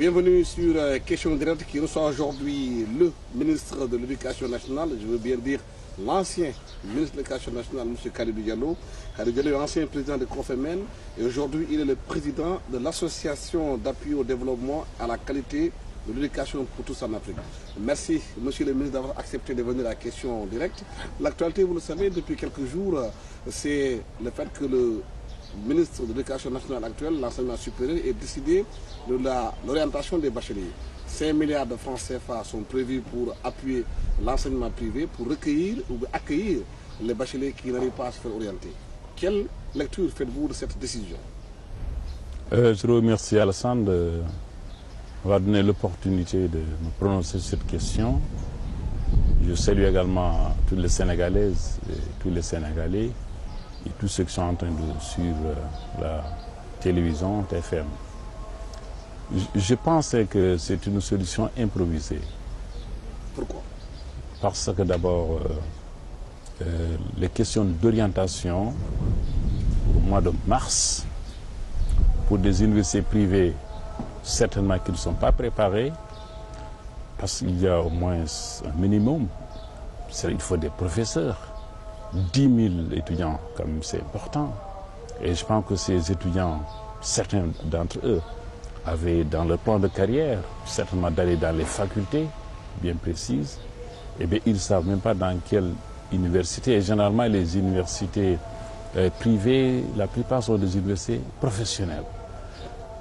Bienvenue sur Question Directe qui reçoit aujourd'hui le ministre de l'Éducation nationale, je veux bien dire l'ancien ministre de l'Éducation nationale, M. Kalidou Diallo. Kalidou Diallo est ancien président de Confemen et aujourd'hui il est le président de l'association d'appui au développement à la qualité de l'éducation pour tous en Afrique. Merci, monsieur le ministre, d'avoir accepté de venir à la question directe. L'actualité, vous le savez, depuis quelques jours, c'est le fait que le ministre de l'Éducation nationale actuel, l'enseignement supérieur, est décidé de l'orientation des bacheliers. 5 milliards de francs CFA sont prévus pour appuyer l'enseignement privé, pour recueillir ou accueillir les bacheliers qui n'arrivent pas à se faire orienter. Quelle lecture faites-vous de cette décision? Je remercie Alassane d'avoir donné l'opportunité de me prononcer sur cette question. Je salue également toutes les Sénégalaises et tous les Sénégalais et tous ceux qui sont en train de suivre la télévision, TFM. Je pense que c'est une solution improvisée. Pourquoi? Parce que d'abord, les questions d'orientation, au mois de mars, pour des universités privées, certainement qui ne sont pas préparées, parce qu'il y a au moins un minimum, il faut des professeurs. 10 000 étudiants, quand même, c'est important. Et je pense que ces étudiants, certains d'entre eux, avaient dans leur plan de carrière, certainement d'aller dans les facultés bien précises. Eh bien, ils ne savent même pas dans quelle université. Et généralement, les universités privées, la plupart sont des universités professionnelles.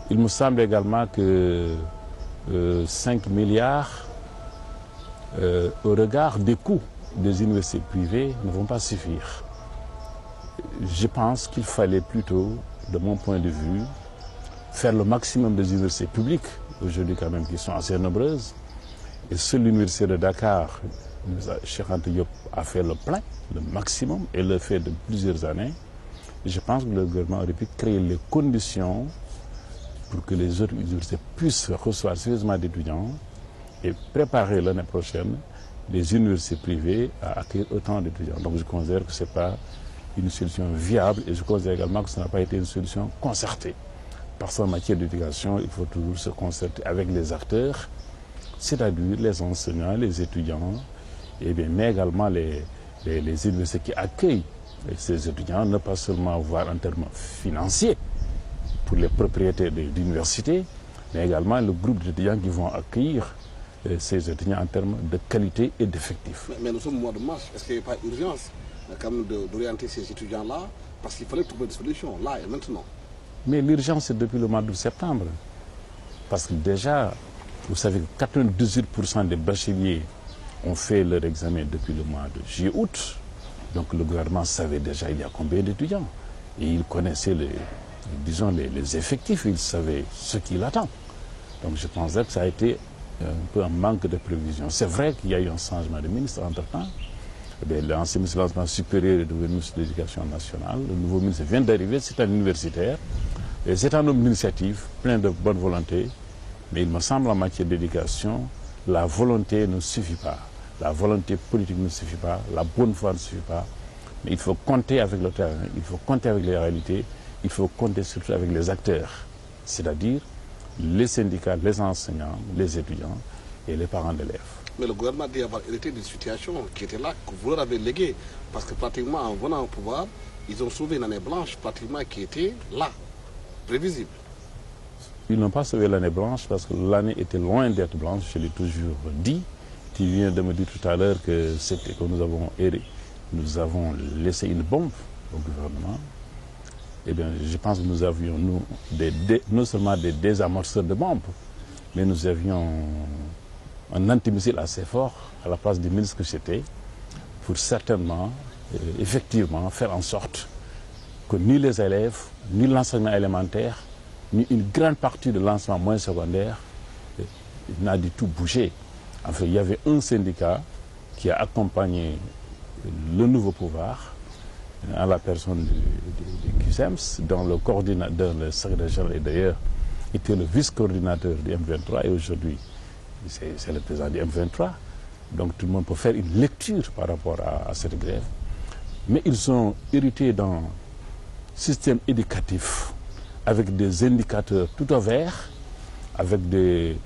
Il me semble également que 5 milliards au regard des coûts des universités privées ne vont pas suffire. Je pense qu'il fallait plutôt, de mon point de vue, faire le maximum des universités publiques, aujourd'hui quand même qui sont assez nombreuses. Et seule l'université de Dakar, Cheikh Anta Diop, a fait le plein, le maximum, et le fait de plusieurs années. Et je pense que le gouvernement aurait pu créer les conditions pour que les autres universités puissent recevoir suffisamment d'étudiants et préparer l'année prochaine les universités privées à accueillir autant d'étudiants. Donc je considère que ce n'est pas une solution viable et je considère également que ce n'a pas été une solution concertée. Parce qu'en matière d'éducation, il faut toujours se concerter avec les acteurs, c'est-à-dire les enseignants, les étudiants, et bien, mais également les universités qui accueillent ces étudiants, ne pas seulement voir en termes financiers pour les propriétaires de l'université, mais également le groupe d'étudiants qui vont accueillir ces étudiants en termes de qualité et d'effectifs. Mais nous sommes au mois de mars, est-ce qu'il n'y a pas urgence quand même d'orienter ces étudiants-là? Parce qu'il fallait trouver des solutions, là et maintenant. Mais l'urgence, c'est depuis le mois de septembre. Parce que déjà, vous savez que 98% des bacheliers ont fait leur examen depuis le mois de juillet-août. Donc le gouvernement savait déjà il y a combien d'étudiants. Et il connaissait les effectifs, il savait ce qu'il attend. Donc je pensais que ça a été un peu un manque de prévision. C'est vrai qu'il y a eu un changement de ministre entre-temps. L'ancien ministre de l'enseignement supérieur est devenu ministre de l'Éducation nationale. Le nouveau ministre vient d'arriver, c'est un universitaire. C'est un homme d'initiative, plein de bonne volonté. Mais il me semble en matière d'éducation, la volonté ne suffit pas. La volonté politique ne suffit pas, la bonne foi ne suffit pas. Mais il faut compter avec le terrain, il faut compter avec les réalités, il faut compter surtout avec les acteurs. C'est-à-dire les syndicats, les enseignants, les étudiants et les parents d'élèves. Mais le gouvernement dit avoir hérité d'une situation qui était là, que vous leur avez léguée. Parce que pratiquement en venant au pouvoir, ils ont sauvé une année blanche pratiquement qui était là, prévisible. Ils n'ont pas sauvé l'année blanche parce que l'année était loin d'être blanche, je l'ai toujours dit. Tu viens de me dire tout à l'heure que nous avons laissé une bombe au gouvernement. Eh bien, je pense que nous avions, non seulement des désamorceurs de bombes, mais nous avions un antimissile assez fort à la place du ministre que j'étais, pour certainement, effectivement, faire en sorte que ni les élèves, ni l'enseignement élémentaire, ni une grande partie de l'enseignement moyen secondaire n'a du tout bougé. En fait, il y avait un syndicat qui a accompagné le nouveau pouvoir, à la personne du QSEMS, dont le coordinateur, le secrétaire général, et d'ailleurs, était le vice-coordinateur du M23, et aujourd'hui, c'est le président du M23. Donc tout le monde peut faire une lecture par rapport à cette grève. Mais ils ont hérité d'un système éducatif avec des indicateurs tout au vert avec des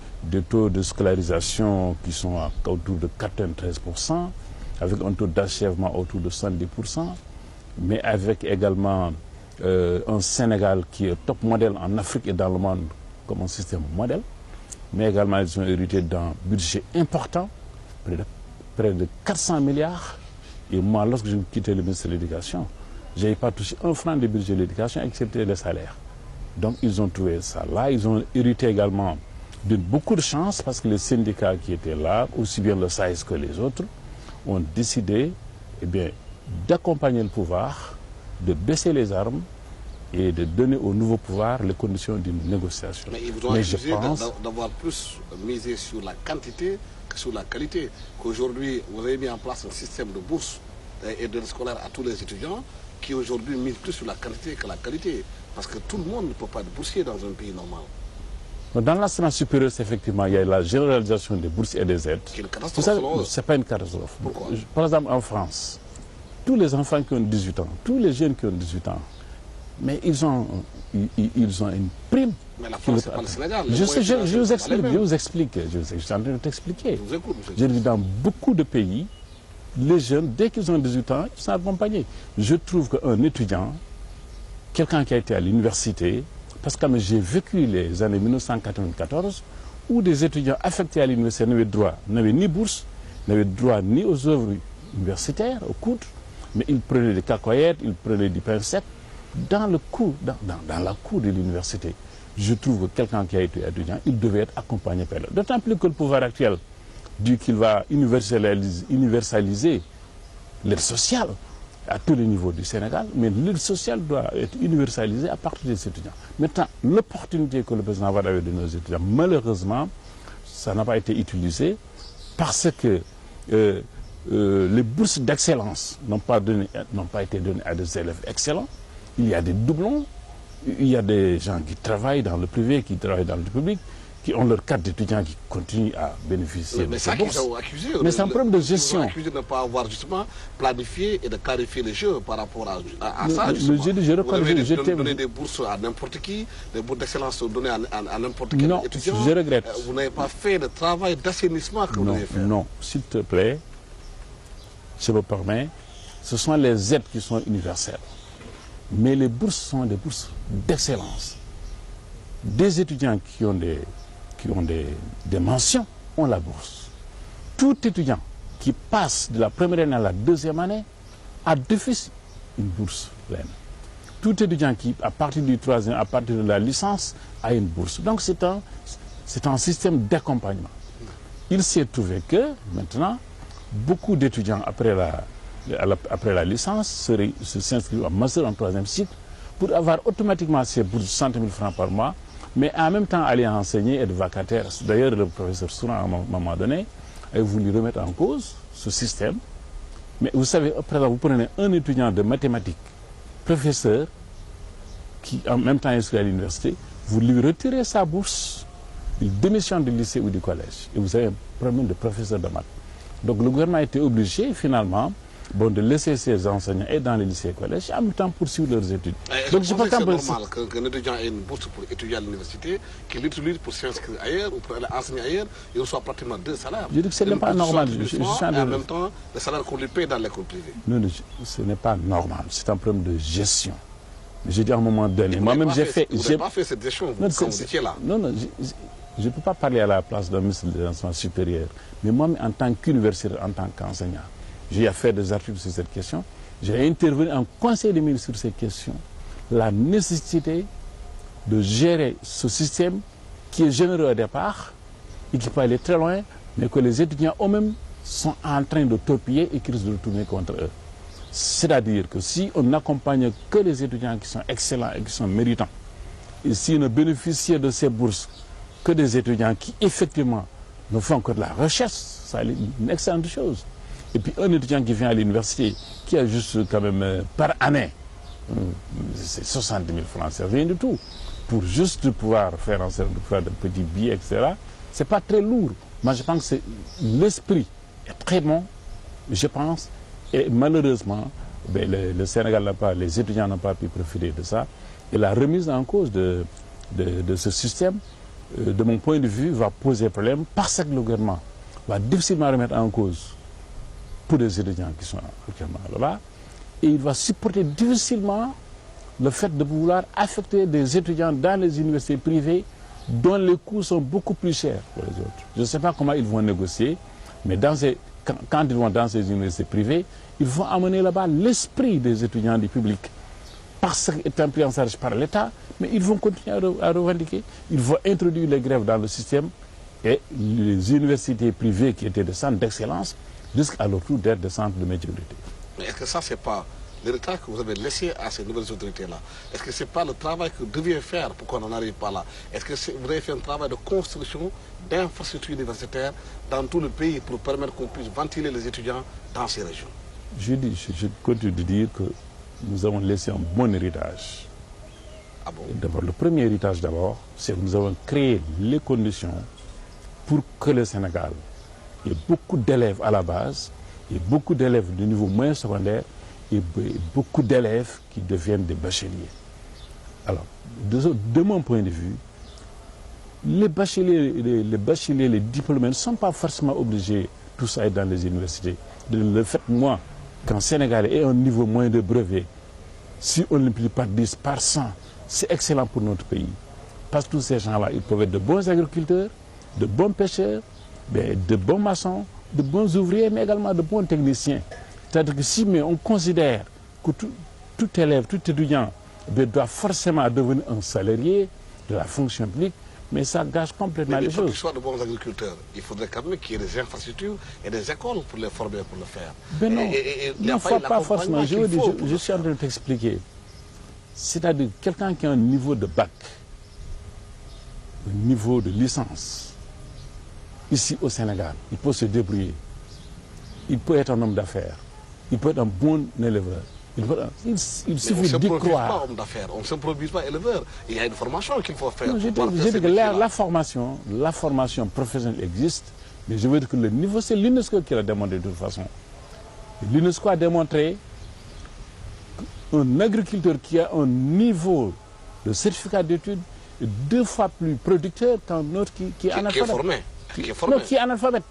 taux de scolarisation qui sont autour de 93%, avec un taux d'achèvement autour de 70%, mais avec également un Sénégal qui est top modèle en Afrique et dans le monde comme un système modèle, mais également ils ont hérité d'un budget important, près de 400 milliards. Et moi, lorsque j'ai quitté le ministère de l'Éducation, je n'avais pas touché un franc de budget de l'éducation, excepté les salaires. Donc ils ont trouvé ça là. Ils ont hérité également de beaucoup de chance parce que les syndicats qui étaient là, aussi bien le SAES que les autres, ont décidé d'accompagner le pouvoir, de baisser les armes et de donner au nouveau pouvoir les conditions d'une négociation. Mais ils vous ont accusé d'avoir plus misé sur la quantité que sur la qualité. Qu'aujourd'hui, vous avez mis en place un système de bourse et de scolaire à tous les étudiants qui aujourd'hui mise plus sur la quantité que la qualité. Parce que tout le monde ne peut pas être boursier dans un pays normal. Dans l'enseignement supérieur, effectivement, il y a la généralisation des bourses et des aides. C'est une catastrophe. Ce n'est pas une catastrophe. Pourquoi? Par exemple, en France, tous les enfants qui ont 18 ans, tous les jeunes qui ont 18 ans, mais ils ont une prime. Mais la France, c'est pas le Sénégal. Je vous explique. Je suis en train de t'expliquer. Je vous écoute, monsieur. Je dis, dans beaucoup de pays, les jeunes, dès qu'ils ont 18 ans, ils sont accompagnés. Je trouve qu'un étudiant, quelqu'un qui a été à l'université, parce que j'ai vécu les années 1994, où des étudiants affectés à l'université n'avaient ni bourse, n'avaient droit ni aux œuvres universitaires, aux cours, mais ils prenaient des cacahuètes, ils prenaient du pain sec dans la cour de l'université. Je trouve que quelqu'un qui a été étudiant, il devait être accompagné par là. D'autant plus que le pouvoir actuel dit qu'il va universaliser l'aide sociale à tous les niveaux du Sénégal, mais l'aide sociale doit être universalisée à partir des étudiants. Maintenant, l'opportunité que le président Wade avait donnée aux étudiants, malheureusement, ça n'a pas été utilisé parce que les bourses d'excellence n'ont pas été données à des élèves excellents. Il y a des doublons, il y a des gens qui travaillent dans le privé, qui travaillent dans le public, qui ont leur carte d'étudiant qui continuent à bénéficier de ces bourses. Mais c'est un problème de gestion. Ils ont accusé de ne pas avoir justement planifié et de clarifier les jeux par rapport à ça. Vous avez donné des bourses à n'importe qui, des bourses d'excellence données à n'importe quel étudiant. Non, je regrette. Vous n'avez pas fait le travail d'assainissement que vous devez faire. Non, s'il te plaît, je me permets, ce sont les aides qui sont universelles. Mais les bourses sont des bourses d'excellence. Des étudiants qui ont des mentions ont la bourse. Tout étudiant qui passe de la première année à la deuxième année a d'office une bourse pleine. Tout étudiant qui, à partir du troisième, à partir de la licence, a une bourse. Donc c'est un système d'accompagnement. Il s'est trouvé que maintenant, beaucoup d'étudiants après la licence s'inscrivent en master en troisième cycle pour avoir automatiquement ces bourses de 100 000 francs par mois, mais en même temps aller enseigner et être vacataire. D'ailleurs, le professeur Souran, à un moment donné, a voulu remettre en cause ce système. Mais vous savez, par exemple, vous prenez un étudiant de mathématiques, professeur, qui en même temps est inscrit à l'université, vous lui retirez sa bourse, il démissionne du lycée ou du collège, et vous avez un problème de professeur de maths. Donc le gouvernement a été obligé, finalement, de laisser ces enseignants et dans les lycées et collèges, en même temps poursuivre leurs études. Donc je pense que c'est normal qu'un étudiant ait une bourse pour étudier à l'université, qu'il l'utilise pour s'inscrire ailleurs ou pour aller enseigner ailleurs, il reçoit pratiquement 2 salaires. Je dis que ce n'est pas normal. Et en même temps, le salaire qu'on lui paye dans l'école privée. Non, ce n'est pas normal. C'est un problème de gestion. Je dis à un moment donné, moi-même j'ai fait... Vous n'avez pas fait cette gestion, quand vous étiez là. Non, je ne peux pas parler à la place d'un ministre de l'enseignement supérieur. Mais moi, en tant qu'universitaire, en tant qu'enseignant, j'ai fait des articles sur cette question. J'ai intervenu en conseil des ministres sur ces questions. La nécessité de gérer ce système qui est généreux au départ et qui peut aller très loin, mais que les étudiants eux-mêmes sont en train de torpiller et qui risquent de retourner contre eux. C'est-à-dire que si on n'accompagne que les étudiants qui sont excellents et qui sont méritants, et si on ne bénéficie de ces bourses que des étudiants qui effectivement ne font que de la recherche, ça est une excellente chose. Et puis un étudiant qui vient à l'université, qui a juste quand même par année, c'est 70 000 francs, c'est rien du tout. Pour juste pouvoir faire en sorte de faire de petits billets, etc., c'est pas très lourd. Moi je pense que l'esprit est très bon, je pense, et malheureusement, le Sénégal n'a pas, les étudiants n'ont pas pu profiter de ça. Et la remise en cause de ce système de mon point de vue, va poser problème parce que le gouvernement va difficilement remettre en cause pour les étudiants qui sont actuellement là-bas. Et il va supporter difficilement le fait de vouloir affecter des étudiants dans les universités privées dont les coûts sont beaucoup plus chers pour les autres. Je ne sais pas comment ils vont négocier, mais quand ils vont dans ces universités privées, ils vont amener là-bas l'esprit des étudiants du public. Parce qu'ils sont pris en charge par l'État, mais ils vont continuer à revendiquer. Ils vont introduire les grèves dans le système et les universités privées qui étaient des centres d'excellence risquent à leur tour d'être des centres de médiocrité. Mais est-ce que ça, c'est pas l'héritage que vous avez laissé à ces nouvelles autorités-là? Est-ce que ce n'est pas le travail que vous deviez faire pour qu'on n'en arrive pas là? Est-ce que vous avez fait un travail de construction d'infrastructures universitaires dans tout le pays pour permettre qu'on puisse ventiler les étudiants dans ces régions? Je continue de dire que nous avons laissé un bon héritage. Ah bon? D'abord, le premier héritage c'est que nous avons créé les conditions pour que le Sénégal ait beaucoup d'élèves à la base et beaucoup d'élèves de niveau moyen secondaire et beaucoup d'élèves qui deviennent des bacheliers. Alors, de mon point de vue, les bacheliers, les diplômés ne sont pas forcément obligés tous à être dans les universités. Le fait, moi, qu'un Sénégalais ait un niveau moyen de brevet, si on le multiplie par 10, par 100, c'est excellent pour notre pays. Parce que tous ces gens-là, ils peuvent être de bons agriculteurs, de bons pêcheurs, de bons maçons, de bons ouvriers, mais également de bons techniciens. C'est-à-dire que si on considère que tout élève, tout étudiant doit forcément devenir un salarié de la fonction publique, mais ça gâche complètement les choses. Mais pour qu'ils soient de bons agriculteurs, il faudrait quand même qu'il y ait des infrastructures et des écoles pour les former, pour le faire. Mais non, il ne faut pas forcément. Je suis en train de t'expliquer. C'est-à-dire quelqu'un qui a un niveau de bac, un niveau de licence, ici au Sénégal, il peut se débrouiller. Il peut être un homme d'affaires. Il peut être un bon éleveur. Il suffit d'y croire. On ne s'improvise pas éleveur. Il y a une formation qu'il faut faire. Non, je dis que la formation professionnelle existe, mais je veux dire que le niveau, c'est l'UNESCO qui l'a démontré de toute façon. L'UNESCO a démontré qu'un agriculteur qui a un niveau de certificat d'études est 2 fois plus producteur qu'un autre qui est analphabète. Non, qui est analphabète.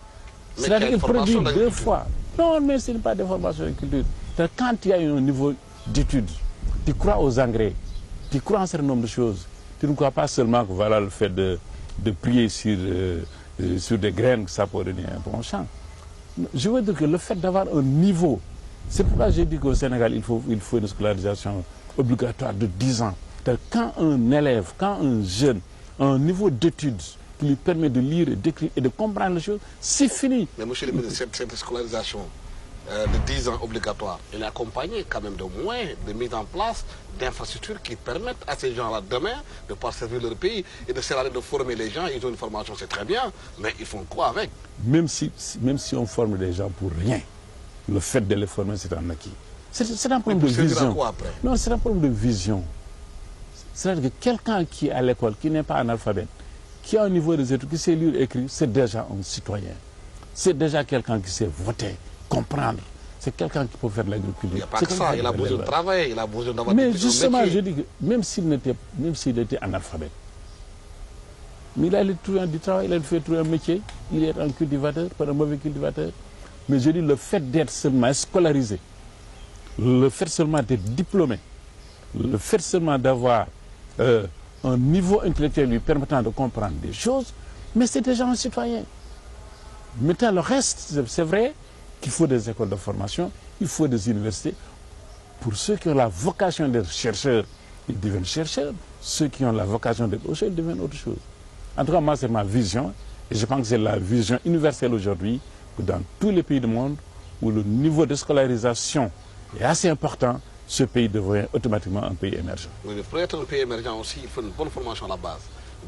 C'est-à-dire qu'il produit 2 fois. Non, mais ce n'est pas des formations d'agriculture. Quand tu as un niveau d'études, tu crois aux engrais, tu crois en un certain nombre de choses. Tu ne crois pas seulement que voilà le fait de prier sur des graines que ça peut donner un bon champ. Je veux dire que le fait d'avoir un niveau, c'est pourquoi j'ai dit qu'au Sénégal, il faut une scolarisation obligatoire de 10 ans. Quand un élève, quand un jeune a un niveau d'études qui lui permet de lire, d'écrire et de comprendre les choses, c'est fini. Mais monsieur le ministre, cette scolarisation de 10 ans obligatoire, elle est accompagnée quand même de moyens de mise en place d'infrastructures qui permettent à ces gens-là demain de pouvoir servir leur pays et de servir de former les gens. Ils ont une formation, c'est très bien, mais ils font quoi avec? Même si on forme des gens pour rien, le fait de les former, c'est un acquis. C'est un problème de vision. Quoi après? Non, c'est un problème de vision. C'est-à-dire que quelqu'un qui est à l'école, qui n'est pas analphabète, qui a un niveau des études, qui sait lire et écrire, c'est déjà un citoyen. C'est déjà quelqu'un qui sait voter, comprendre. C'est quelqu'un qui peut faire de l'agriculture. Il n'y a pas que ça, il a besoin de travailler, il a besoin d'avoir des métiers. Mais justement, je dis que même s'il était analphabète, mais il a trouvé du travail, il a fait trouver un métier, il est un cultivateur, pas un mauvais cultivateur. Mais je dis le fait d'être seulement scolarisé, le fait seulement d'être diplômé, le fait seulement d'avoir un niveau intellectuel lui permettant de comprendre des choses, mais c'est déjà un citoyen. Maintenant, le reste, c'est vrai qu'il faut des écoles de formation, il faut des universités. Pour ceux qui ont la vocation d'être chercheurs, ils deviennent chercheurs. Ceux qui ont la vocation d'être autre chose, ils deviennent autre chose. En tout cas, moi, c'est ma vision. Et je pense que c'est la vision universelle aujourd'hui, que dans tous les pays du monde, où le niveau de scolarisation est assez important, ce pays devient automatiquement un pays émergent. Oui, pour être un pays émergent aussi, il faut une bonne formation à la base.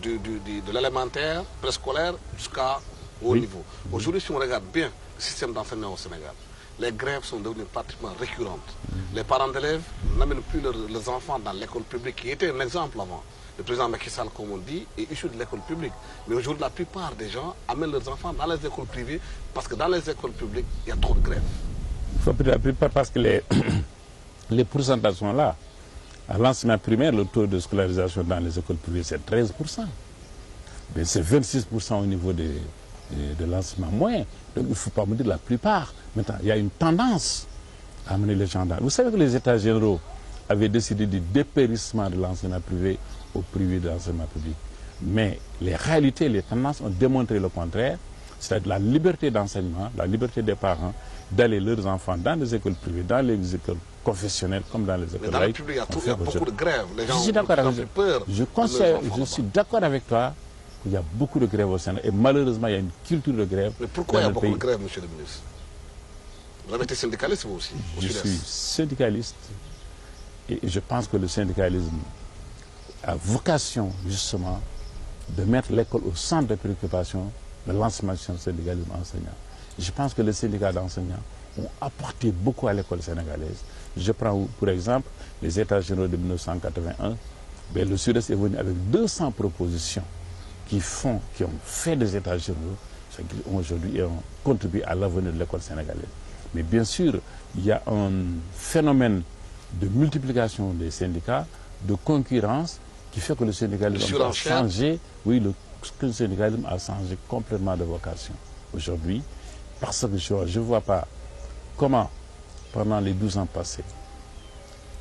De l'élémentaire, préscolaire, jusqu'à haut niveau. Aujourd'hui, si on regarde bien le système d'enseignement au Sénégal, les grèves sont devenues pratiquement récurrentes. Les parents d'élèves n'amènent plus leurs enfants dans l'école publique, qui était un exemple avant. Le président Macky Sall, comme on dit, est issu de l'école publique. Mais aujourd'hui, la plupart des gens amènent leurs enfants dans les écoles privées parce que dans les écoles publiques, il y a trop de grèves. Il faut la plupart parce que les pourcentages sont là. À l'enseignement primaire, le taux de scolarisation dans les écoles privées, c'est 13%. mais c'est 26% au niveau de l'enseignement moyen. Donc il ne faut pas me dire la plupart. Maintenant, il y a une tendance à amener les gens dans. Vous savez que les États généraux avaient décidé du dépérissement de l'enseignement privé au privé de l'enseignement public. Mais les réalités, les tendances ont démontré le contraire, c'est-à-dire la liberté d'enseignement, la liberté des parents d'aller leurs enfants dans les écoles privées, dans les écoles confessionnelles comme dans les écoles laïques. Mais dans le public, il y a beaucoup de grèves. Les gens je suis d'accord avec toi qu'il y a beaucoup de grèves au Sénégal et malheureusement il y a une culture de grève. Mais pourquoi il y a beaucoup de grèves, monsieur le ministre? Vous avez été syndicaliste vous aussi? Je suis syndicaliste et je pense que le syndicalisme a vocation justement de mettre l'école au centre de préoccupation de l'enseignement du syndicalisme enseignant. Je pense que les syndicats d'enseignants ont apporté beaucoup à l'école sénégalaise. Je prends pour exemple les États généraux de 1981. Ben, le Sud-Est est venu avec 200 propositions qui ont fait des États généraux, qui aujourd'hui ont contribué à l'avenir de l'école sénégalaise. Mais bien sûr, il y a un phénomène de multiplication des syndicats, de concurrence, qui fait que le syndicalisme a changé. Oui, le syndicalisme a changé complètement de vocation aujourd'hui, parce que je ne vois pas comment, pendant les 12 ans passés,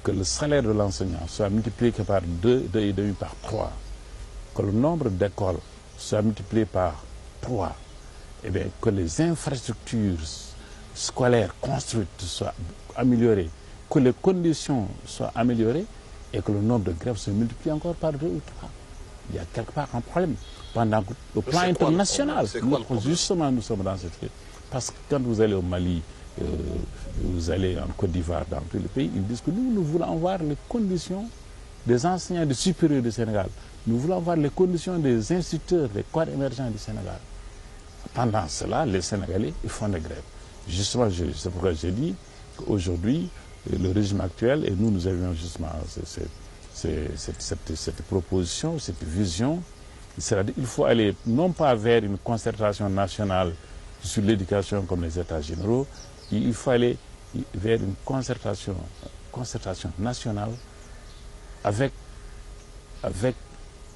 que le salaire de l'enseignant soit multiplié par 2,5 par 3, que le nombre d'écoles soit multiplié par 3, et bien, que les infrastructures scolaires construites soient améliorées, que les conditions soient améliorées, et que le nombre de grèves se multiplie encore par 2 ou 3. Il y a quelque part un problème. Pendant que, au plan international, justement, nous sommes dans cette crise. Parce que quand vous allez au Mali, vous allez en Côte d'Ivoire, dans tous les pays, ils disent que nous voulons voir les conditions des enseignants du supérieur du Sénégal. Nous voulons voir les conditions des instituteurs, des corps émergents du Sénégal. Pendant cela, les Sénégalais, ils font des grèves. Justement, c'est pourquoi j'ai dit qu'aujourd'hui, le régime actuel, et nous avions justement cette proposition, cette vision, c'est-à-dire qu'il faut aller non pas vers une concertation nationale sur l'éducation comme les États généraux, il faut aller vers une concertation nationale avec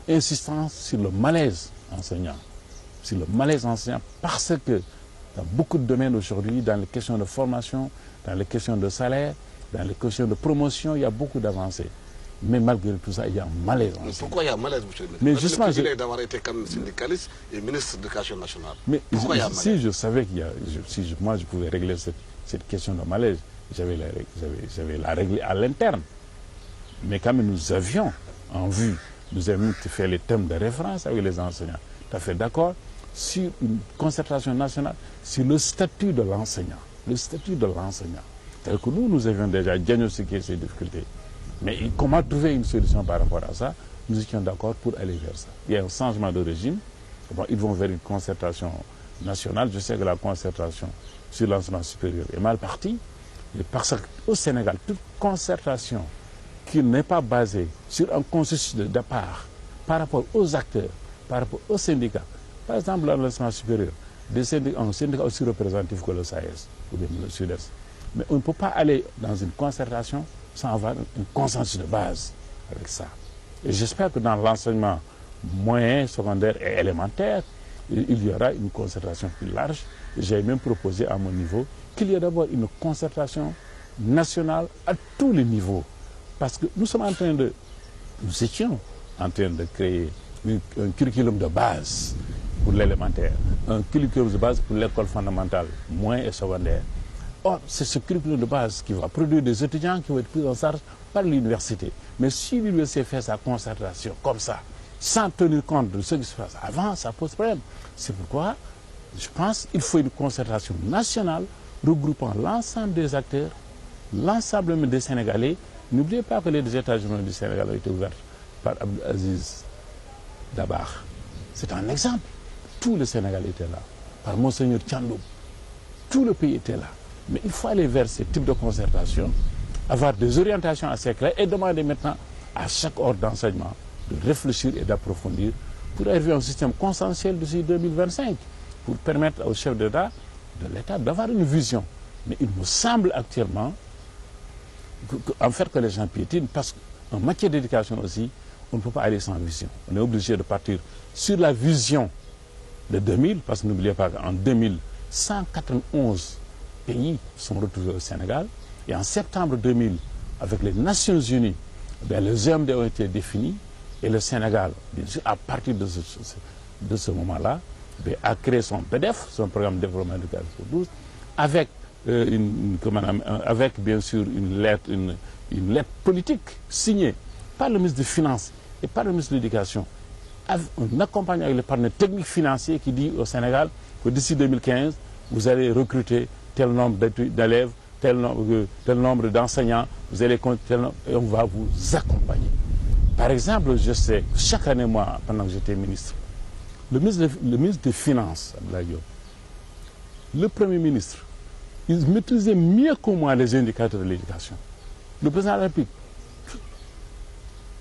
insistance sur le malaise enseignant. Sur le malaise enseignant, parce que dans beaucoup de domaines aujourd'hui, dans les questions de formation, dans les questions de salaire, dans les questions de promotion, il y a beaucoup d'avancées. Mais malgré tout ça, il y a un malaise. Mais pourquoi il y a un malaise, monsieur le ministre? Mais justement, vous avez d'avoir été comme syndicaliste et ministre de l'Éducation nationale. Mais pourquoi il y a un malaise? Si je savais qu'il y a, moi je pouvais régler cette question de malaise, j'avais la régler à l'interne. Mais quand même nous avions en vue, nous avions fait les thèmes de référence avec les enseignants. Tout à fait d'accord sur une concertation nationale, sur le statut de l'enseignant. Le statut de l'enseignant. C'est-à-dire que nous avions déjà diagnostiqué ces difficultés. Mais comment trouver une solution par rapport à ça? Nous étions d'accord pour aller vers ça. Il y a un changement de régime. Bon, ils vont vers une concertation nationale. Je sais que la concertation sur l'enseignement supérieur est mal partie. Parce qu'au Sénégal, toute concertation qui n'est pas basée sur un consensus de départ par rapport aux acteurs, par rapport aux syndicats, par exemple l'enseignement supérieur, un syndicat aussi représentatif que le SAES ou bien le Sud-Est. Mais on ne peut pas aller dans une concertation sans avoir un consensus de base avec ça. Et j'espère que dans l'enseignement moyen, secondaire et élémentaire, il y aura une concertation plus large. J'ai même proposé à mon niveau qu'il y ait d'abord une concertation nationale à tous les niveaux. Parce que nous étions en train de créer un curriculum de base pour l'élémentaire, un curriculum de base pour l'école fondamentale, moyen et secondaire. Or, c'est ce curriculum de base qui va produire des étudiants qui vont être pris en charge par l'université. Mais si l'université fait sa concertation comme ça, sans tenir compte de ce qui se passe avant, ça pose problème. C'est pourquoi je pense qu'il faut une concertation nationale regroupant l'ensemble des acteurs, l'ensemble des Sénégalais. N'oubliez pas que les États généraux du Sénégal ont été ouverts par Abdelaziz Dabakh. C'est un exemple. Tout le Sénégal était là. Par Monseigneur Thiandoum. Tout le pays était là. Mais il faut aller vers ce type de concertation, avoir des orientations assez claires et demander maintenant à chaque ordre d'enseignement de réfléchir et d'approfondir pour arriver à un système consensuel d'ici 2025, pour permettre aux chefs d'État de l'État d'avoir une vision. Mais il me semble actuellement en fait que les gens piétinent, parce qu'en matière d'éducation aussi, on ne peut pas aller sans vision. On est obligé de partir sur la vision de 2000, parce que n'oubliez pas qu'en 2000, 191 pays sont retrouvés au Sénégal. Et en septembre 2000, avec les Nations Unies, les OMD ont été définis. Et le Sénégal, à partir de ce moment-là, a créé son PDF, son programme de développement éducatif pour 12, avec, avec bien sûr une lettre politique signée par le ministre des Finances et par le ministre de l'Éducation, en accompagnant avec le partenaire technique financier qui dit au Sénégal que d'ici 2015, vous allez recruter tel nombre d'élèves, tel nombre d'enseignants, vous allez compter et on va vous accompagner. Par exemple, je sais, chaque année, moi, pendant que j'étais ministre, le ministre des Finances, le Premier ministre, il maîtrisait mieux que moi les indicateurs de l'éducation. Le président de la République,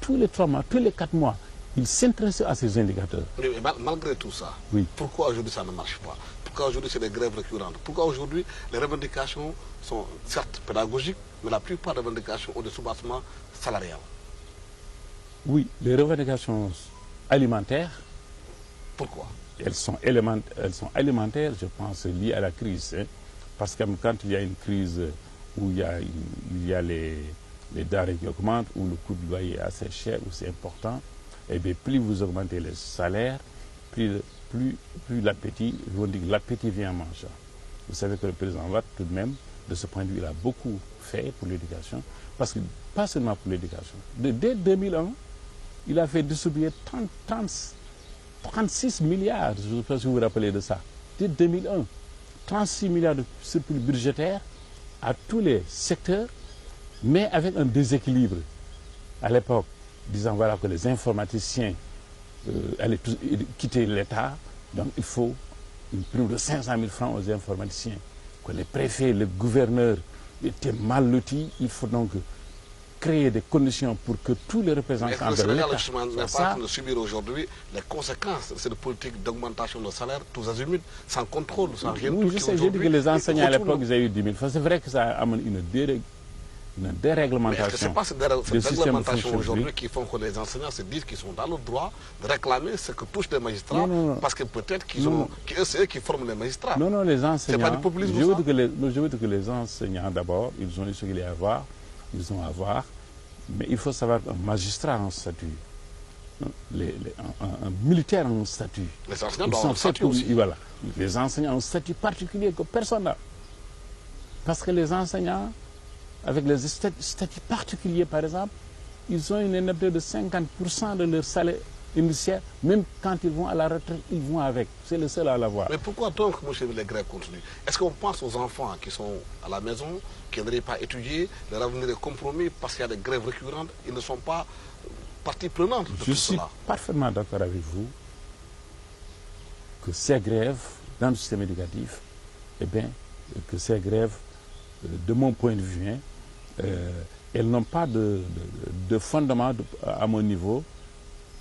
tous les 3 mois, tous les 4 mois, il s'intéressait à ces indicateurs. Mais malgré tout ça, oui. Pourquoi aujourd'hui ça ne marche pas? Pourquoi aujourd'hui c'est des grèves récurrentes? Pourquoi aujourd'hui les revendications sont certes pédagogiques, mais la plupart des revendications ont des sous-bassements salariales? Oui, les revendications alimentaires. Pourquoi? Elles sont alimentaires, je pense, liées à la crise. Hein, parce que quand il y a une crise où il y a les denrées qui augmentent, où le coût de loyer est assez cher, où c'est important, et bien plus vous augmentez les salaires, plus l'appétit, l'appétit vient en mangeant. Vous savez que le président Wade, tout de même, de ce point de vue, il a beaucoup fait pour l'éducation, parce que pas seulement pour l'éducation. Dès 2001, il a fait distribuer 36 milliards, je ne sais pas si vous vous rappelez de ça, dès 2001, 36 milliards de surplus budgétaires à tous les secteurs, mais avec un déséquilibre. À l'époque, disant voilà que les informaticiens allaient quitter l'État, donc il faut une prime de 500 000 francs aux informaticiens, que les préfets, les gouverneurs étaient mal lotis, il faut donc créer des conditions pour que tous les représentants de l'État... Le Sénégal n'est pas en train de subir aujourd'hui les conséquences de cette politique d'augmentation de salaire, tous azimuts, sans contrôle, sans rien. Oui, je sais, j'ai dit que les enseignants à l'époque, ils avaient eu 10 000 francs. C'est vrai que ça amène une déréglementation. Mais est-ce que ce n'est pas cette déréglementation aujourd'hui qui font que les enseignants se disent qu'ils sont dans le droit de réclamer ce que touchent les magistrats, parce que peut-être qu'ils ont, c'est eux qui forment les magistrats. Non, non, les enseignants... C'est pas du populisme, je veux dire que les enseignants, d'abord, ils ont eu ce qu'il y a à avoir, ils ont à avoir, mais il faut savoir qu'un magistrat en statut, un militaire en statut... Les enseignants doivent avoir un statut aussi. Voilà, les enseignants ont un statut particulier que personne n'a. Parce que les enseignants, avec les statuts particuliers, par exemple, ils ont une indemnité de 50% de leur salaire initial. Même quand ils vont à la retraite, ils vont avec. C'est le seul à l'avoir. Mais pourquoi donc, monsieur, les grèves continuent? Est-ce qu'on pense aux enfants qui sont à la maison, qui n'auraient pas étudié, leur avenir est compromis parce qu'il y a des grèves récurrentes, ils ne sont pas partie prenante de tout cela? Je suis parfaitement d'accord avec vous que ces grèves dans le système éducatif, eh bien, que ces grèves, de mon point de vue, elles n'ont pas de fondement à mon niveau.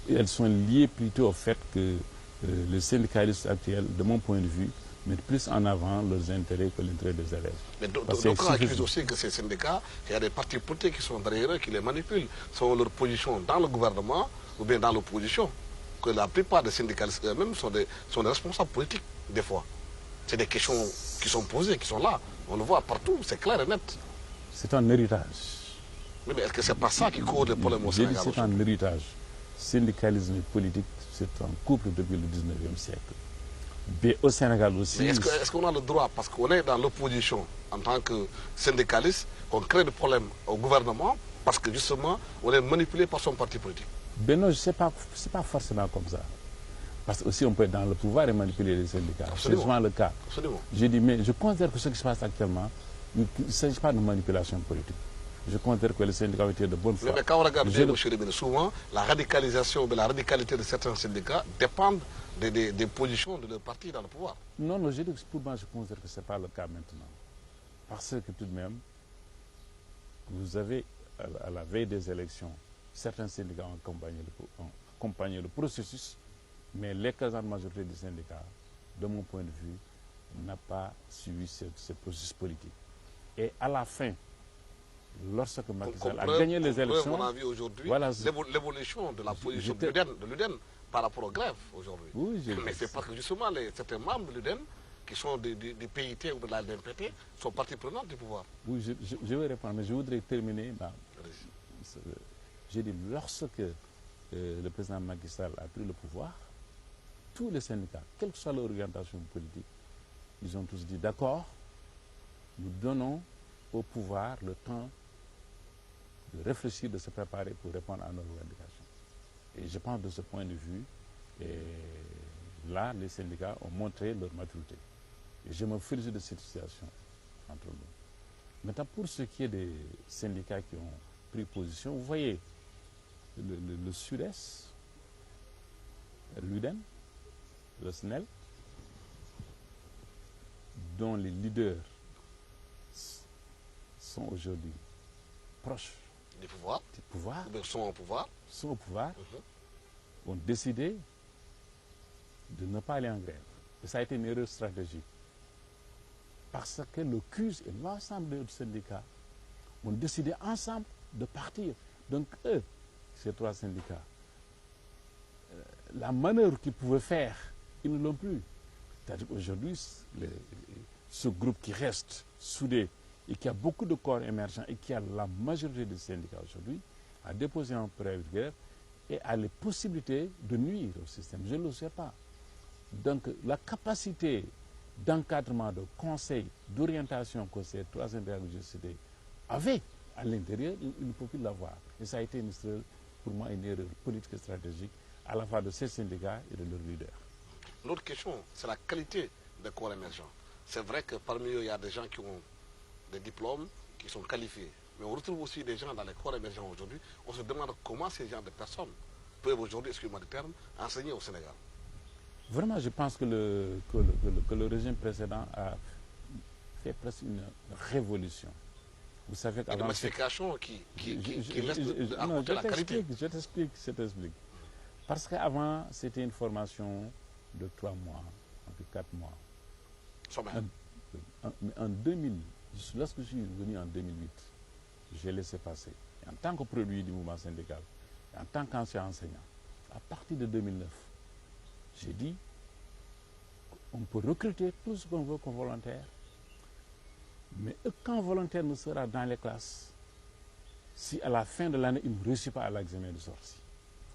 Elles sont liées plutôt au fait que les syndicalistes actuels, de mon point de vue, mettent plus en avant leurs intérêts que l'intérêt des élèves. Mais d'autres accusent aussi que ces syndicats, qu'il y a des partis politiques qui sont derrière eux, qui les manipulent, selon leur position dans le gouvernement ou bien dans l'opposition. Que la plupart des syndicalistes eux-mêmes sont des responsables politiques, des fois. C'est des questions qui sont posées, qui sont là. On le voit partout, c'est clair et net. C'est un héritage. Mais est-ce que c'est pas ça qui cause les problèmes au Sénégal? C'est un héritage. Syndicalisme et politique, c'est un couple depuis le 19e siècle. Mais au Sénégal aussi... Mais est-ce qu'on a le droit, parce qu'on est dans l'opposition en tant que syndicaliste, qu'on crée des problèmes au gouvernement, parce que justement, on est manipulé par son parti politique? Ben non, c'est pas forcément comme ça. Parce que aussi on peut être dans le pouvoir et manipuler les syndicats. C'est souvent le cas. Absolument. J'ai dit, mais je considère que ce qui se passe actuellement, il ne s'agit pas de manipulation politique. Je considère que les syndicats ont été de bonne foi. Mais quand on regarde bien, M. Rimene, souvent, la radicalisation, la radicalité de certains syndicats dépendent des positions de leur parti dans le pouvoir. Non, non, je dis que pour moi, je considère que ce n'est pas le cas maintenant. Parce que tout de même, vous avez, à la veille des élections, certains syndicats ont accompagné le processus, mais l'écrasante majorité des syndicats, de mon point de vue, n'a pas suivi ce processus politique. Et à la fin, lorsque Macky Sall a gagné les élections. On a vu aujourd'hui voilà, l'évolution de la position de l'UDEN par rapport aux grèves aujourd'hui. Oui, mais c'est parce que justement certains membres de l'UDEN qui sont des PIT ou de la DMPT sont partie prenante du pouvoir. Oui, je vais répondre, mais je voudrais terminer. J'ai dit, lorsque le président Macky Sall a pris le pouvoir, tous les syndicats, quelle que soit leur orientation politique, ils ont tous dit d'accord, nous donnons au pouvoir le temps de réfléchir, de se préparer pour répondre à nos revendications. Et je pense de ce point de vue, là, les syndicats ont montré leur maturité. Et je me félicite de cette situation entre nous. Maintenant, pour ce qui est des syndicats qui ont pris position, vous voyez, le Sud-Est, l'UDEN, le SNEL, dont les leaders sont aujourd'hui proches du pouvoir, sont au pouvoir, ont décidé de ne pas aller en grève. Et ça a été une erreur stratégique. Parce que le CUS et l'ensemble des syndicats ont décidé ensemble de partir. Donc eux, ces trois syndicats, la manœuvre qu'ils pouvaient faire, ils ne l'ont plus. C'est-à-dire qu'aujourd'hui, ce groupe qui reste soudé et qui a beaucoup de corps émergents et qui a la majorité des syndicats aujourd'hui, a déposé un préavis de grève et a les possibilités de nuire au système. Je ne le sais pas. Donc la capacité d'encadrement, de conseil, d'orientation que ces trois syndicats que j'ai cités avaient à l'intérieur, il ne peut plus l'avoir. Et ça a été pour moi une erreur politique et stratégique à la fois de ces syndicats et de leurs leaders. L'autre question, c'est la qualité des corps émergents. C'est vrai que parmi eux, il y a des gens qui ont des diplômes, qui sont qualifiés. Mais on retrouve aussi des gens dans les corps émergents aujourd'hui. On se demande comment ces gens de personnes peuvent aujourd'hui, excusez-moi le terme, enseigner au Sénégal. Vraiment, je pense que le régime précédent a fait presque une révolution. Vous savez qu'avant... Une massification qui laisse à côté la qualité. Je t'explique. Parce qu'avant, c'était une formation de 3 mois, de 4 mois. En 2000, lorsque je suis venu en 2008, j'ai laissé passer. Et en tant que produit du mouvement syndical, en tant qu'ancien enseignant, à partir de 2009, j'ai dit on peut recruter tout ce qu'on veut comme volontaire, mais aucun volontaire ne sera dans les classes si à la fin de l'année il ne réussit pas à l'examen de sortie.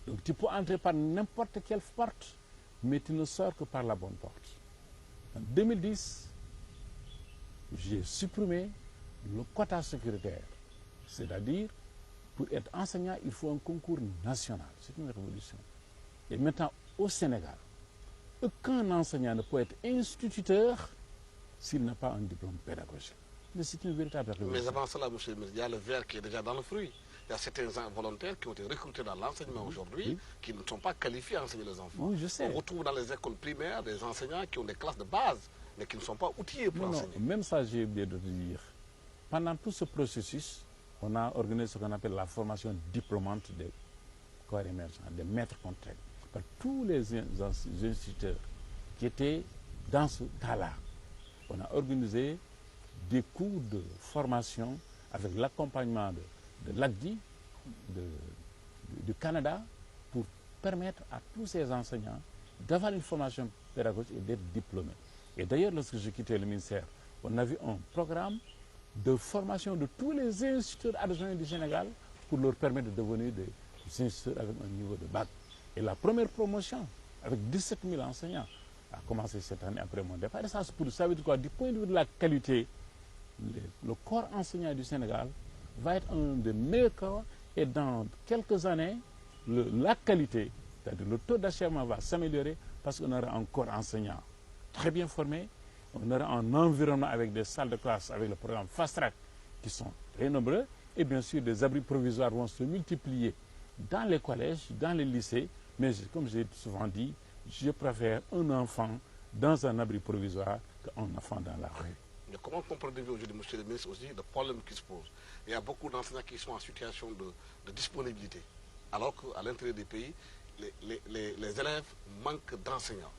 Donc tu peux entrer par n'importe quelle porte, mais tu ne sors que par la bonne porte. En 2010, j'ai supprimé le quota sécuritaire. C'est-à-dire, pour être enseignant, il faut un concours national. C'est une révolution. Et maintenant, au Sénégal, aucun enseignant ne peut être instituteur s'il n'a pas un diplôme pédagogique. Mais c'est une véritable révolution. Mais avant cela, monsieur le ministre, il y a le verre qui est déjà dans le fruit. Il y a certains volontaires qui ont été recrutés dans l'enseignement aujourd'hui, qui ne sont pas qualifiés à enseigner les enfants. Oui, je sais. On retrouve dans les écoles primaires des enseignants qui ont des classes de base, mais qui ne sont pas outillés pour enseigner. Même ça, j'ai oublié de dire. Pendant tout ce processus, on a organisé ce qu'on appelle la formation diplômante des corps émergents, des maîtres contraints, par tous les instituteurs qui étaient dans ce cas-là. On a organisé des cours de formation avec l'accompagnement de l'ACDI, du Canada, pour permettre à tous ces enseignants d'avoir une formation pédagogique et d'être diplômés. Et d'ailleurs, lorsque j'ai quitté le ministère, on a vu un programme de formation de tous les instituteurs adjoints du Sénégal pour leur permettre de devenir des instituteurs avec un niveau de bac. Et la première promotion, avec 17 000 enseignants, a commencé cette année après mon départ. Et ça, ça veut dire quoi? Du point de vue de la qualité, le corps enseignant du Sénégal va être un des meilleurs corps, et dans quelques années, la qualité, c'est-à-dire le taux d'achèvement va s'améliorer parce qu'on aura un corps enseignant très bien formé, on aura un environnement avec des salles de classe, avec le programme Fast Track, qui sont très nombreux, et bien sûr des abris provisoires vont se multiplier dans les collèges, dans les lycées, mais comme j'ai souvent dit, je préfère un enfant dans un abri provisoire qu'un enfant dans la rue. Mais comment comprenez-vous aujourd'hui, monsieur le ministre, aussi le problème qui se pose? Il y a beaucoup d'enseignants qui sont en situation de disponibilité, alors qu'à l'intérieur des pays, les élèves manquent d'enseignants.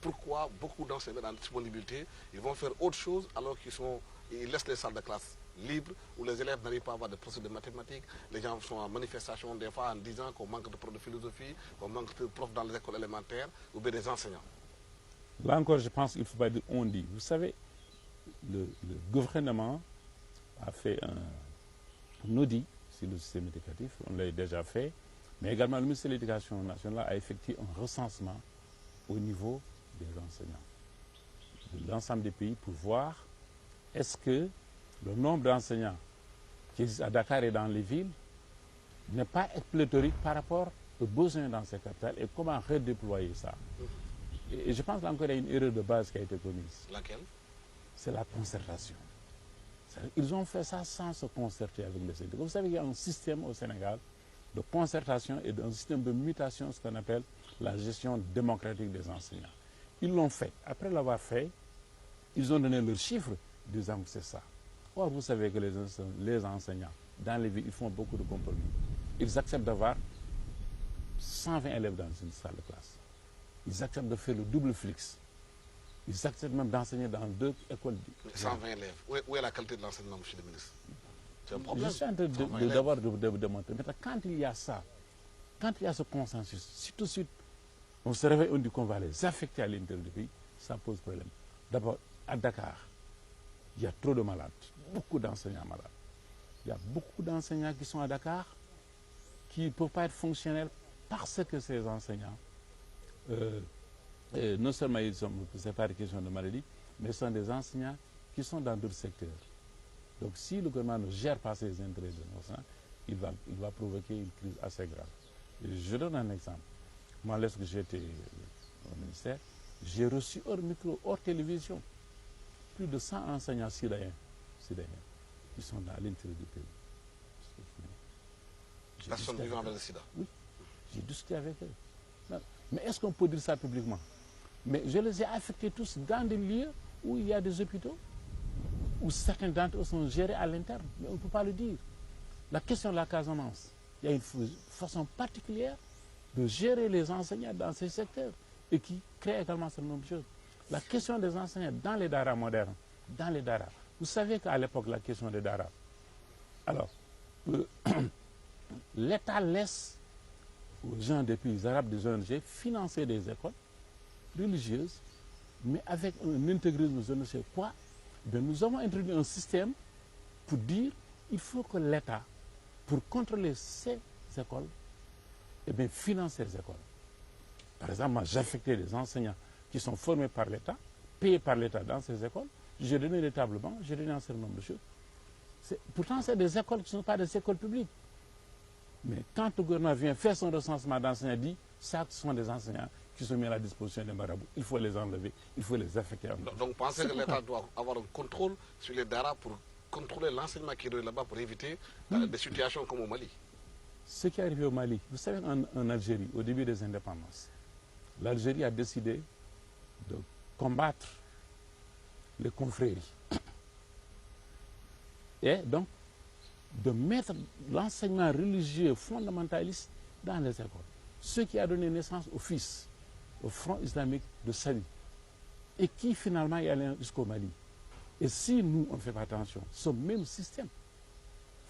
Pourquoi beaucoup d'enseignants dans la disponibilité, ils vont faire autre chose alors qu'ils laissent les salles de classe libre, où les élèves n'arrivent pas à avoir de procès de mathématiques, les gens sont en manifestation des fois en disant qu'on manque de profs de philosophie, qu'on manque de profs dans les écoles élémentaires, ou bien des enseignants. Là encore, je pense qu'il ne faut pas dire on dit. Vous savez, le gouvernement a fait un audit sur le système éducatif, on l'a déjà fait, mais également le ministère de l'Éducation nationale a effectué un recensement au niveau des enseignants de l'ensemble des pays pour voir est-ce que le nombre d'enseignants qui existent à Dakar et dans les villes n'est pas pléthorique par rapport aux besoins dans ces capitales et comment redéployer ça. Et je pense qu'encore il y a une erreur de base qui a été commise. Laquelle? C'est la concertation. Ils ont fait ça sans se concerter avec les syndicats. Vous savez qu'il y a un système au Sénégal de concertation et un système de mutation, ce qu'on appelle la gestion démocratique des enseignants. Ils l'ont fait. Après l'avoir fait, ils ont donné leurs chiffres disant que c'est ça. Or, vous savez que les enseignants, dans les villes, ils font beaucoup de compromis. Ils acceptent d'avoir 120 élèves dans une salle de classe. Ils acceptent de faire le double flux. Ils acceptent même d'enseigner dans 2 écoles. 120 élèves. Où est la qualité de l'enseignement, monsieur le ministre? C'est un problème. Je suis en train de démontrer. Maintenant, quand il y a ça, quand il y a ce consensus, si tout de suite on se réveille, on dit qu'on va les affecter à l'intérieur du pays, ça pose problème. D'abord, à Dakar, il y a trop de malades, beaucoup d'enseignants malades. Il y a beaucoup d'enseignants qui sont à Dakar, qui ne peuvent pas être fonctionnels parce que ces enseignants, non seulement ce n'est pas une question de maladie, mais ce sont des enseignants qui sont dans d'autres secteurs. Donc si le gouvernement ne gère pas ses intérêts de nos enseignants, il va provoquer une crise assez grave. Et je donne un exemple. Moi, lorsque j'étais au ministère, j'ai reçu hors micro, hors télévision, plus de 100 enseignants syriens qui sont à l'intérieur du pays. Personne vivant avec le sida. Oui, j'ai discuté avec eux. Non. Mais est-ce qu'on peut dire ça publiquement? Mais je les ai affectés tous dans des lieux où il y a des hôpitaux, où certains d'entre eux sont gérés à l'interne. Mais on ne peut pas le dire. La question de la Casamance, il y a une façon particulière de gérer les enseignants dans ces secteurs et qui crée également ce nombre de choses. La question des enseignants dans les daras modernes, dans les daras. Vous savez qu'à l'époque, la question des daras, alors, l'État laisse aux gens des pays arabes, des ONG, financer des écoles religieuses, mais avec un intégrisme, je ne sais quoi. Bien, nous avons introduit un système pour dire qu'il faut que l'État, pour contrôler ces écoles, eh bien, finance ces écoles. Par exemple, moi, j'affectais des enseignants qui sont formés par l'État, payés par l'État dans ces écoles. J'ai donné des tables bancs, j'ai donné un certain nombre de choses. Pourtant, c'est des écoles qui ne sont pas des écoles publiques. Mais quand le gouvernement vient faire son recensement d'enseignants, dit ça, ce sont des enseignants qui sont mis à la disposition des marabouts. Il faut les enlever, il faut les affecter. Donc, pensez que l'État doit avoir un contrôle sur les daras pour contrôler l'enseignement qui est là-bas pour éviter des situations comme au Mali. Ce qui est arrivé au Mali, vous savez, en Algérie, au début des indépendances, l'Algérie a décidé de combattre les confréries. Et donc, de mettre l'enseignement religieux fondamentaliste dans les écoles. Ce qui a donné naissance au FIS, au Front islamique de Sali, et qui finalement est allé jusqu'au Mali. Et si nous, on ne fait pas attention, ce même système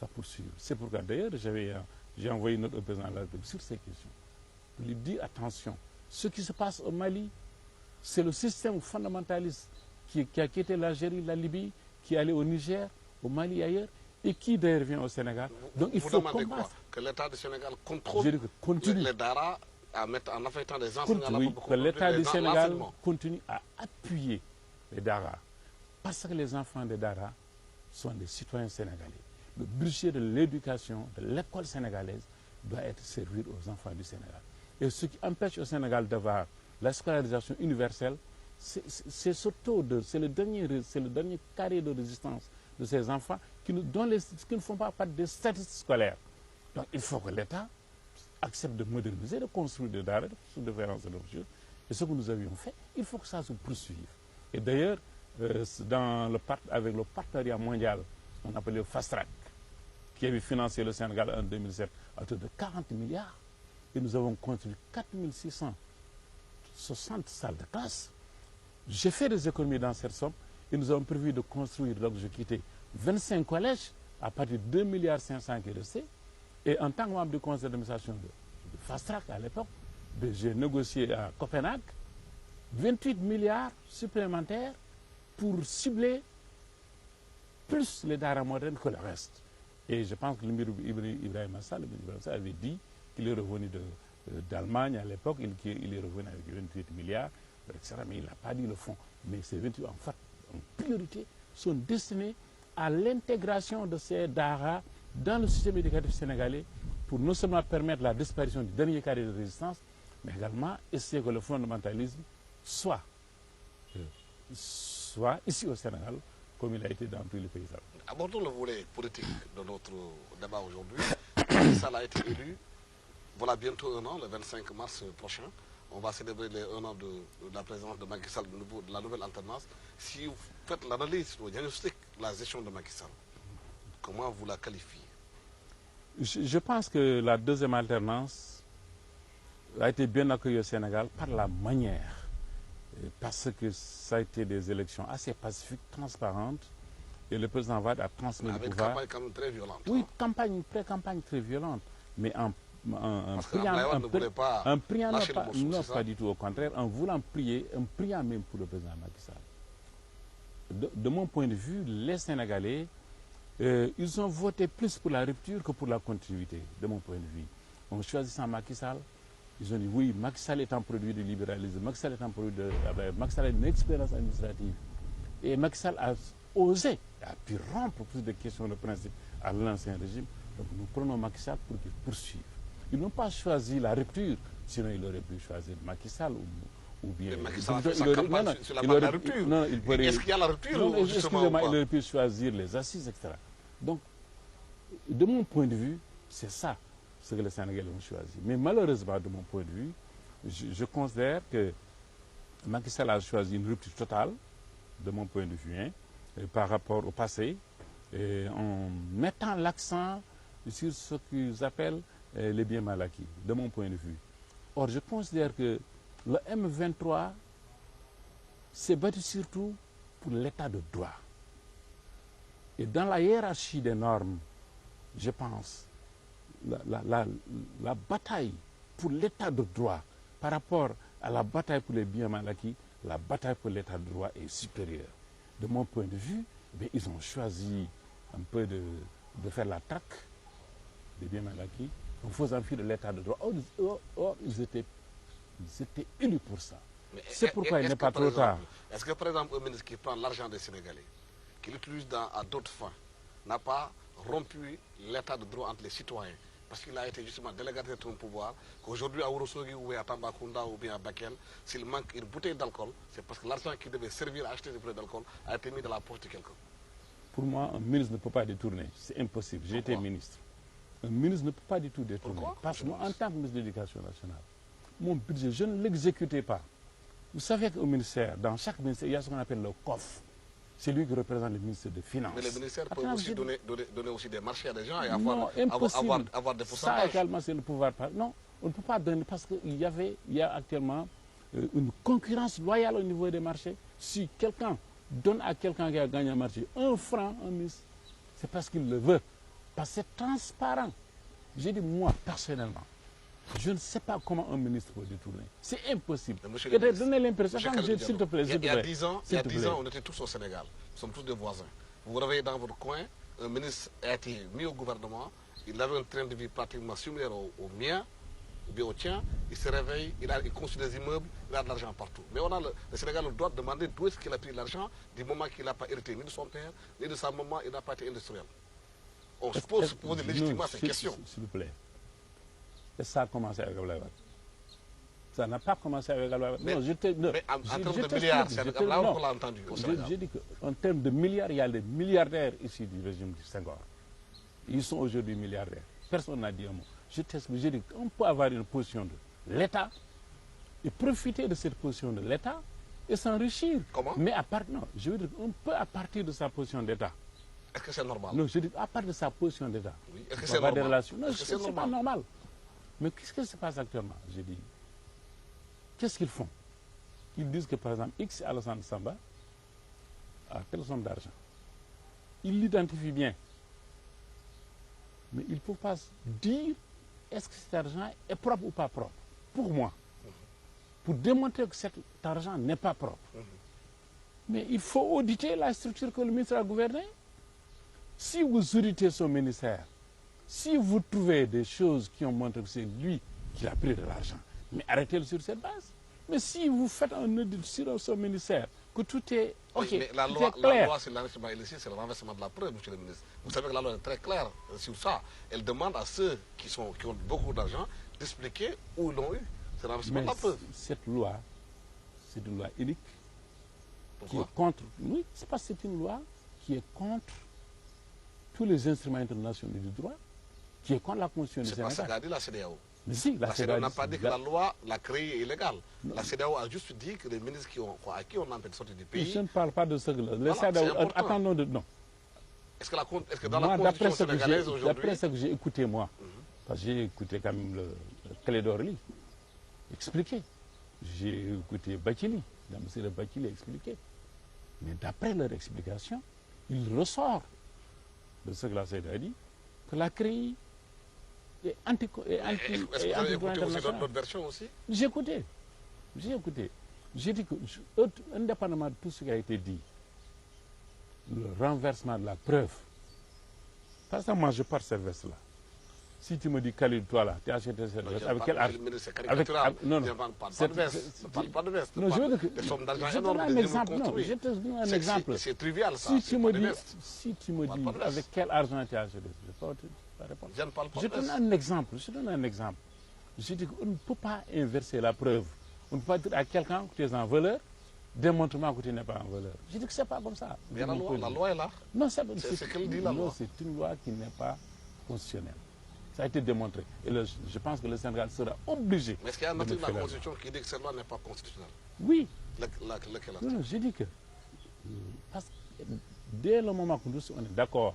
va poursuivre. C'est pourquoi d'ailleurs, j'ai envoyé notre président de la République sur ces questions, pour lui dire attention, ce qui se passe au Mali, c'est le système fondamentaliste qui a quitté l'Algérie, la Libye, qui est allé au Niger, au Mali et ailleurs, et qui d'ailleurs vient au Sénégal. Donc il faut combattre. Quoi? Que l'État du Sénégal contrôle les daras en affectant des enseignants là que l'État du Sénégal continue à appuyer les daras. Parce que les enfants des daras sont des citoyens sénégalais. Le budget de l'éducation, de l'école sénégalaise, doit être servi aux enfants du Sénégal. Et ce qui empêche au Sénégal d'avoir la scolarisation universelle, c'est surtout le dernier carré de résistance de ces enfants qui ne font pas partie des statistiques scolaires. Donc il faut que l'État accepte de moderniser, de construire des daras, de faire un certain nombre de choses. Et ce que nous avions fait, il faut que ça se poursuive. Et d'ailleurs, avec le partenariat mondial, on appelait le Fast Track, qui avait financé le Sénégal en 2007 à hauteur de 40 milliards, et nous avons construit 4660 salles de classe. J'ai fait des économies dans cette somme, et nous avons prévu de construire, donc je quittais 25 collèges à partir de 2,5 milliards qui est resté. Et en tant que membre du conseil d'administration de Fast Track à l'époque, j'ai négocié à Copenhague 28 milliards supplémentaires pour cibler plus les daara modernes que le reste. Et je pense que le ministre Ibrahim Sall avait dit qu'il est revenu d'Allemagne à l'époque, il est revenu avec 28 milliards, etc. Mais il n'a pas dit le fond. Mais ces 28, en fait, en priorité, sont destinés à l'intégration de ces daara dans le système éducatif sénégalais pour non seulement permettre la disparition du dernier cadre de résistance, mais également essayer que le fondamentalisme soit ici au Sénégal, comme il a été dans tous les pays. Abordons le volet politique de notre débat aujourd'hui. Ça a été élu. Voilà bientôt un an, le 25 mars prochain. On va célébrer les 1 an de la présidence de Macky Sall, de la nouvelle alternance. Si vous faites l'analyse, le diagnostic, la gestion de Macky Sall, comment vous la qualifiez? Je pense que la deuxième alternance a été bien accueillie au Sénégal par la manière. Parce que ça a été des élections assez pacifiques, transparentes. Et le président Wade a transmis le pouvoir. Avec une campagne quand même très violente. Oui, pré-campagne très violente. Mais en priant, non, pas du tout, au contraire, en voulant prier, en priant même pour le président Macky Sall. De mon point de vue, les Sénégalais, ils ont voté plus pour la rupture que pour la continuité, de mon point de vue. En choisissant Macky Sall, ils ont dit oui, Macky Sall est un produit du libéralisme, Macky Sall est un produit de... Macky Sall a une expérience administrative. Et Macky Sall a osé, a pu rompre plus de questions de principe à l'ancien régime. Donc nous prenons Macky Sall pour qu'il poursuive. Ils n'ont pas choisi la rupture, sinon ils auraient pu choisir Macky Sall ou bien... Mais Macky Sall a fait sa campagne sur la base de la rupture. Est-ce qu'il y a la rupture excusez-moi, il aurait pu choisir les assises, etc. Donc, de mon point de vue, c'est ça ce que les Sénégalais ont choisi. Mais malheureusement, de mon point de vue, je considère que Macky Sall a choisi une rupture totale, de mon point de vue, par rapport au passé, en mettant l'accent sur ce qu'ils appellent les biens mal acquis, de mon point de vue. Or, je considère que le M23 s'est battu surtout pour l'état de droit. Et dans la hiérarchie des normes, je pense, la bataille pour l'état de droit par rapport à la bataille pour les biens mal acquis, la bataille pour l'état de droit est supérieure. De mon point de vue, ils ont choisi un peu de faire la traque des biens mal acquis en faisant fi de l'état de droit. Or, ils étaient élus pour ça. C'est pourquoi il n'est pas trop tard. Est-ce que, par exemple, un ministre qui prend l'argent des Sénégalais, qui l'utilise à d'autres fins, n'a pas rompu l'état de droit entre les citoyens? Parce qu'il a été justement délégataire de son pouvoir, qu'aujourd'hui à Ourossogui ou à Tambacounda ou bien à Bakel, s'il manque une bouteille d'alcool, c'est parce que l'argent qui devait servir à acheter des bouteilles d'alcool a été mis dans la poche de quelqu'un. Pour moi, un ministre ne peut pas détourner. C'est impossible. J'ai été ministre. Un ministre ne peut pas du tout détourner. Pourquoi? Parce que moi, en tant que ministre de l'Éducation nationale, mon budget, je ne l'exécutais pas. Vous savez qu'au ministère, dans chaque ministère, il y a ce qu'on appelle le COF. C'est lui qui représente le ministère des Finances. Mais les ministères peuvent aussi donner aussi des marchés à des gens et avoir des pourcentages. Ça également, c'est le pouvoir. Non, on ne peut pas donner parce qu'il y a actuellement une concurrence loyale au niveau des marchés. Si quelqu'un donne à quelqu'un qui a gagné un marché 1 franc, un ministre, c'est parce qu'il le veut. Parce que c'est transparent. J'ai dit, moi, personnellement, je ne sais pas comment un ministre peut détourner. C'est impossible. Et de donner l'impression, s'il te plaît, il y a 10 ans, on était tous au Sénégal. Nous sommes tous des voisins. Vous vous réveillez dans votre coin, un ministre a été mis au gouvernement, il avait un train de vie pratiquement similaire au mien, ou bien au tien, il se réveille, il construit des immeubles, il a de l'argent partout. Mais on a le Sénégal le droit de demander d'où est-ce qu'il a pris l'argent, du moment qu'il n'a pas hérité ni de son père, ni de sa maman, il n'a pas été industriel. On se pose légitimement ces questions. S'il vous plaît. Et ça a commencé avec Abdoulaye Wade. Ça n'a pas commencé avec Abdoulaye Wade. Mais en termes de milliards, c'est avec Abdoulaye Wade qu'on l'a entendu au Sénégal. J'ai dit qu'en termes de milliards, il y a des milliardaires ici du régime du Senghor. Ils sont aujourd'hui milliardaires. Personne n'a dit un mot. Je t'explique, j'ai dit qu'on peut avoir une position de l'État et profiter de cette position de l'État et s'enrichir. Comment? Mais je veux dire qu'on peut à partir de sa position d'État. Est-ce que c'est normal? Non, je dis à partir de sa position d'État. Oui. Est-ce que c'est normal? Des relations. Non, c'est pas normal. Mais qu'est-ce qui se passe actuellement? J'ai dit, qu'est-ce qu'ils font? Ils disent que par exemple, X Alassane Samba a telle somme d'argent. ils l'identifient bien. Mais il ne faut pas dire est-ce que cet argent est propre ou pas propre. Pour moi, pour démontrer que cet argent n'est pas propre. Mais il faut auditer la structure que le ministre a gouvernée. Si vous auditez son ministère, si vous trouvez des choses qui ont montré que c'est lui qui a pris de l'argent, mais arrêtez-le sur cette base. Mais si vous faites un audit sur son ministère, que tout est ok, Oui, mais la tout loi, est clair. sur l'enrichissement illicite, c'est le renversement de la preuve, monsieur le ministre. Vous savez que la loi est très claire sur ça. Elle demande à ceux qui ont beaucoup d'argent d'expliquer où ils l'ont eu. C'est le renversement Mais de la preuve. cette loi, c'est une loi unique qui Pourquoi est contre. Oui, c'est parce que c'est une loi qui est contre tous les instruments internationaux du droit, qui est contre la Constitution du C'est pas ça Sénégal. qu'a dit la CEDEAO. Mais si, La CEDEAO n'a pas dit que la la- loi l'a créée est illégale. La CEDEAO a juste dit que les ministres à qui on empêche de sortir du pays, Je ne parle pas de ce que Voilà, c'est important. attendons de non. est-ce que dans Moi, la Constitution sénégalaise aujourd'hui, d'après ce que j'ai écouté moi, parce que j'ai écouté quand même le Clédorli expliquer. J'ai écouté Bakili, M. Bakili expliquer. Mais d'après leur explication, il ressort de ce que la CEDEAO a dit que la CREI est est-ce que vous avez anti-droit écouté aussi international. notre version aussi? J'ai écouté. J'ai dit que, indépendamment de tout ce qui a été dit, le renversement de la preuve, parce que moi je pars cette veste-là. Si tu me dis, Khalid, toi là, tu as acheté cette veste, avec quel argent? Non, non. Je ne parle pas de veste. Je ne parle pas de veste. Non, je veux dire que. Des sommes d'argent Je te donne énormes, un des immeubles exemple. Non, construits. je te donne un exemple. C'est trivial ça. Si c'est tu pas me des dis, vestes. avec quel argent tu as acheté, je ne peux pas répondre. Je ne parle pas Je de donne veste. un exemple. Je dis qu'on ne peut pas inverser la preuve. On ne peut pas dire à quelqu'un que tu es un voleur, démontre-moi que tu n'es pas un voleur. Je dis que ce n'est pas comme ça. Mais la loi est là. Non, C'est ce qu'elle dit, la loi. c'est une loi qui n'est pas constitutionnelle. Ça a été démontré. Et je pense que le Sénégal sera obligé. Mais est-ce qu'il y a un de article de faire la la Constitution qui dit que cette loi n'est pas constitutionnelle? Oui. Lequel article? Non, j'ai dit que. Parce que dès le moment que nous on est d'accord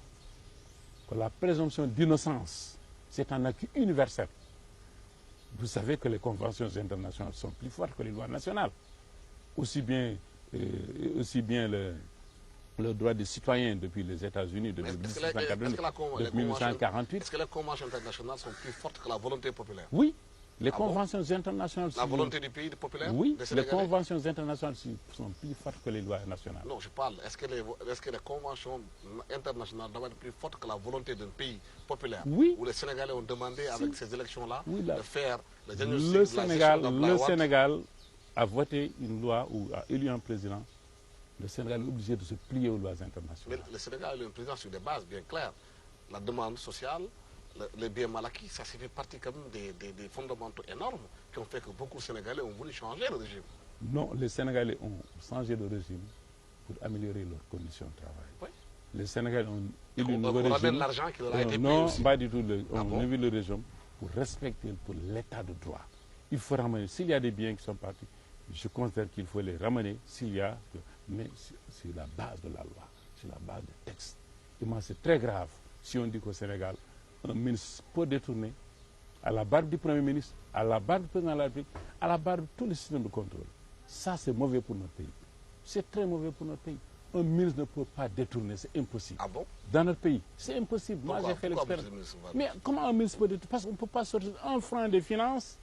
que la présomption d'innocence, c'est un acquis universel, vous savez que les conventions internationales sont plus fortes que les lois nationales. Aussi bien le droit des citoyens depuis les États-Unis, depuis Est-ce que 1848. est-ce que les conventions internationales sont plus fortes que la volonté populaire? Oui, les Ah bon? conventions internationales. La volonté du pays populaire? Oui, des les Sénégalais? conventions internationales sont plus fortes que les lois nationales. Non, je parle. Est-ce que les conventions internationales doivent être plus fortes que la volonté d'un pays populaire? Oui. Où les Sénégalais ont demandé avec ces élections-là Oui, de faire le diagnostic Le de la gestion d'Abdoulaye Le Wade. Sénégal a voté une loi ou a élu un président. Le Sénégal est obligé de se plier aux lois Mais internationales. le Sénégal a eu un président sur des bases bien claires. La demande sociale, les biens mal acquis, ça fait partie quand même des fondamentaux énormes qui ont fait que beaucoup de Sénégalais ont voulu changer le régime. Non, les Sénégalais ont changé de régime pour améliorer leurs conditions de travail. Oui. Les Sénégalais ont élu un On nouveau ramène régime. l'argent qui leur a été payé Non, aussi. pas du tout. Ah On bon? a vu le régime pour respecter pour l'état de droit. Il faut ramener. S'il y a des biens qui sont partis, je considère qu'il faut les ramener mais sur la base de la loi, sur la base des textes. Et moi, c'est très grave si on dit qu'au Sénégal, un ministre peut détourner à la barre du Premier ministre, à la barre du Président de la République, à la barre de tous les systèmes de contrôle. Ça, c'est mauvais pour notre pays. C'est très mauvais pour notre pays. Un ministre ne peut pas détourner, c'est impossible. Ah bon? Dans notre pays, c'est impossible. Moi, Pourquoi? j'ai fait Pourquoi, l'expérience. monsieur le ministre? Mais comment un ministre peut détourner? Parce qu'on ne peut pas sortir un franc des finances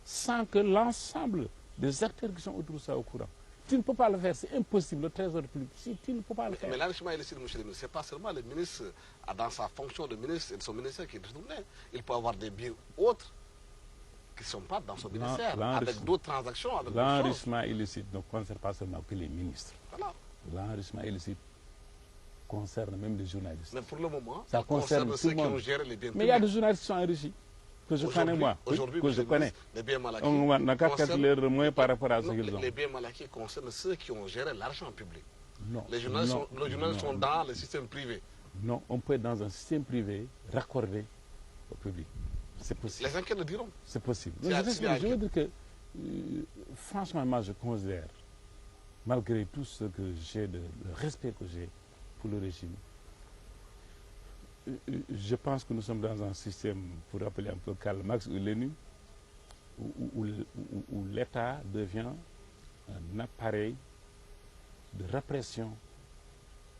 sans que l'ensemble des acteurs qui sont autour soient au courant. Tu ne peux pas le faire, c'est impossible, le trésor public. Si tu ne peux pas le faire. Mais l'enrichissement illicite, monsieur le ministre, ce n'est pas seulement le ministre, dans sa fonction de ministre et de son ministère qui est détourné. Il peut avoir des biens autres qui ne sont pas dans son ministère, avec d'autres transactions, avec d'autres choses. L'enrichissement illicite ne concerne pas seulement que les ministres. Voilà. L'enrichissement illicite concerne même les journalistes. Mais pour le moment, Ça concerne tout ceux le qui monde. ont géré les biens Mais il y a publics. des journalistes qui sont enrichis, que je connais moi, Aujourd'hui, que je monsieur le connais. ministre, les biens mal acquis On n'a qu'à concernent- calculer moins par rapport à ce Non, qu'ils ont. les biens mal acquis concernent ceux qui ont géré l'argent public. Non, Les journalistes, non, sont non. dans le système privé. Non, on peut être dans un système privé raccordé au public. C'est possible. Les enquêtes le diront. C'est possible. C'est Je veux dire que, franchement, moi, je considère, malgré tout ce que j'ai, le respect que j'ai pour le régime, je pense que nous sommes dans un système, pour rappeler un peu Karl Marx ou Lénine, où l'État devient un appareil de répression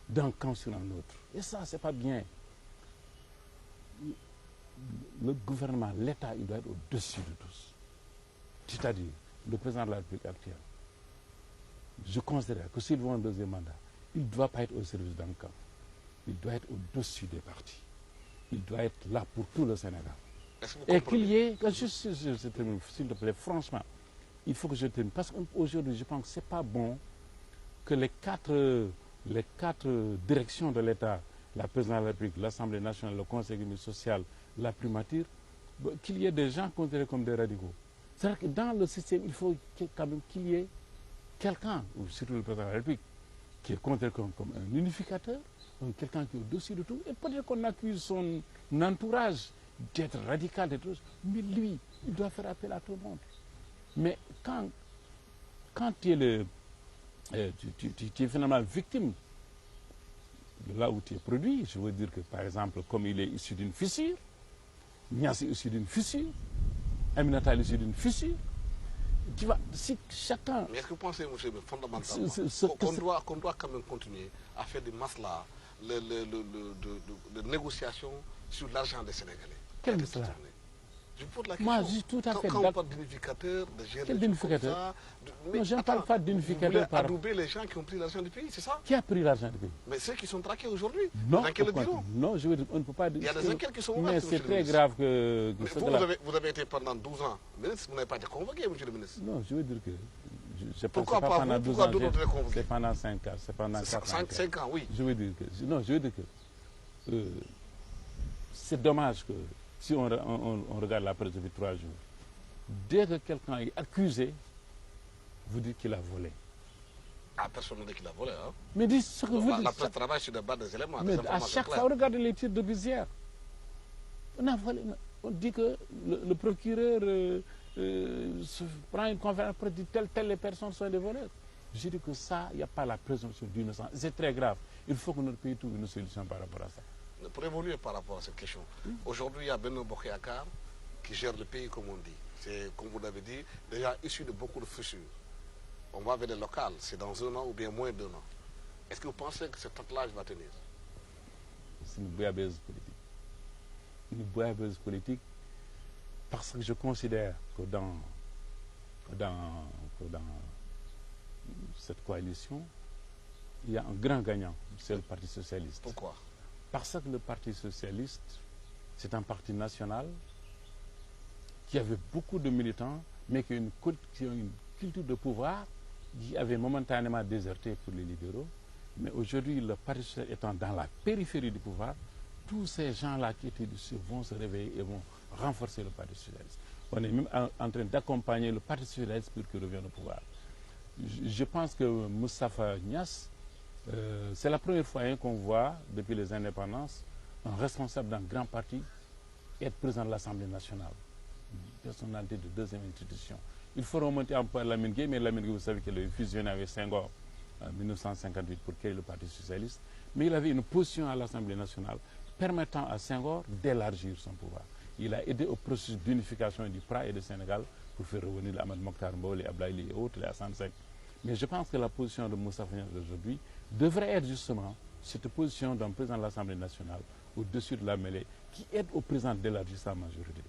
d'un camp sur un autre. Et ça, c'est pas bien. Le gouvernement, l'État, il doit être au-dessus de tous. C'est-à-dire, le président de la République actuelle, je considère que s'il veut un deuxième mandat, il ne doit pas être au service d'un camp. Il doit être au-dessus des partis. Il doit être là pour tout le Sénégal. Et qu'il y ait, je termine, s'il te plaît, franchement, il faut que je termine. Parce qu'aujourd'hui, je pense que ce n'est pas bon que les quatre directions de l'État, la présidence de la République, l'Assemblée nationale, le Conseil économique social, la primature, qu'il y ait des gens considérés comme des radicaux. C'est-à-dire que dans le système, il faut quand même qu'il y ait quelqu'un, ou surtout le président de la République, qui est considéré comme un unificateur, quelqu'un qui est au-dessus de tout. Et peut-être qu'on accuse son entourage d'être radical, mais lui, il doit faire appel à tout le monde. Mais quand tu es, tu es finalement victime de là où tu es produit, je veux dire que par exemple, comme il est issu d'une fissure, Niass est issu d'une fissure, Aminata est issu d'une fissure, tu vois, si chacun... Mais est-ce que vous pensez, monsieur, fondamentalement, qu'on doit quand même continuer à faire des maslas, de négociations sur l'argent des Sénégalais? Quel maslas? Je pose la question. Moi, je suis tout à fait d'accord. Quand on parle d'unificateur, de gérer... Quel d'unificateur? Non, je ne parle pas d'unificateur. Vous voulez adouber les gens qui ont pris l'argent du pays, c'est ça? Qui a pris l'argent du pays? Mais ceux qui sont traqués aujourd'hui. Non, dans quel bureau? Non, je veux dire, on ne peut pas dire... Il y a des enquêtes qui sont ouvertes. Mais c'est très grave que vous avez été pendant 12 ans ministre, vous n'avez pas été convoqué, monsieur le ministre. Non, je veux dire que... Pourquoi pas pendant 12 ans, d'autres ont convoqué? C'est pendant 5 ans, c'est pendant 4 ans. 5 ans, oui. Je veux dire que... Non, je veux dire que... c'est dommage que... Si on regarde la presse depuis 3 jours, dès que quelqu'un est accusé, vous dites qu'il a volé. Ah, personne ne dit qu'il a volé, hein? Mais dites ce que vous dites. La presse travaille sur des bases des éléments. Mais à chaque fois, regardez les titres de Bizière. On a volé. On dit que le procureur prend une conférence pour dire telles les personnes sont des voleurs. Je dis que ça, il n'y a pas la présomption d'innocence. C'est très grave. Il faut que notre pays trouve une solution par rapport à ça. Pour évoluer par rapport à cette question, aujourd'hui, il y a Benno Bokk Yakaar qui gère le pays, comme on dit. C'est, comme vous l'avez dit, déjà issu de beaucoup de fissures. On va vers les locales, c'est dans 1 an ou bien moins d'1 an. Est-ce que vous pensez que cet attelage va tenir? C'est une bouillabaisse politique. Une bouillabaisse politique parce que je considère que dans cette coalition, il y a un grand gagnant, c'est le Parti socialiste. Pourquoi? Parce que le Parti socialiste, c'est un parti national qui avait beaucoup de militants, mais qui a une culture de pouvoir qui avait momentanément déserté pour les libéraux. Mais aujourd'hui, le Parti socialiste étant dans la périphérie du pouvoir, tous ces gens-là qui étaient dessus vont se réveiller et vont renforcer le Parti socialiste. On est même en train d'accompagner le Parti socialiste pour qu'il revienne au pouvoir. Je pense que Moustapha Niasse, c'est la première fois qu'on voit, depuis les indépendances, un responsable d'un grand parti être président de l'Assemblée nationale. Une personnalité de deuxième institution. Il faut remonter un peu à Lamine Gueye, mais Lamine Gueye, vous savez qu'il a fusionné avec Senghor en 1958 pour créer le Parti socialiste. Mais il avait une position à l'Assemblée nationale permettant à Senghor d'élargir son pouvoir. Il a aidé au processus d'unification du PRA et du Sénégal pour faire revenir Ahmed Mokhtar Mbow, les Ablaye et autres, les Assane Seck. Mais je pense que la position de Moustapha Niasse d'aujourd'hui devrait être justement cette position d'un président de l'Assemblée nationale au-dessus de la mêlée qui aide au président d'élargir sa majorité.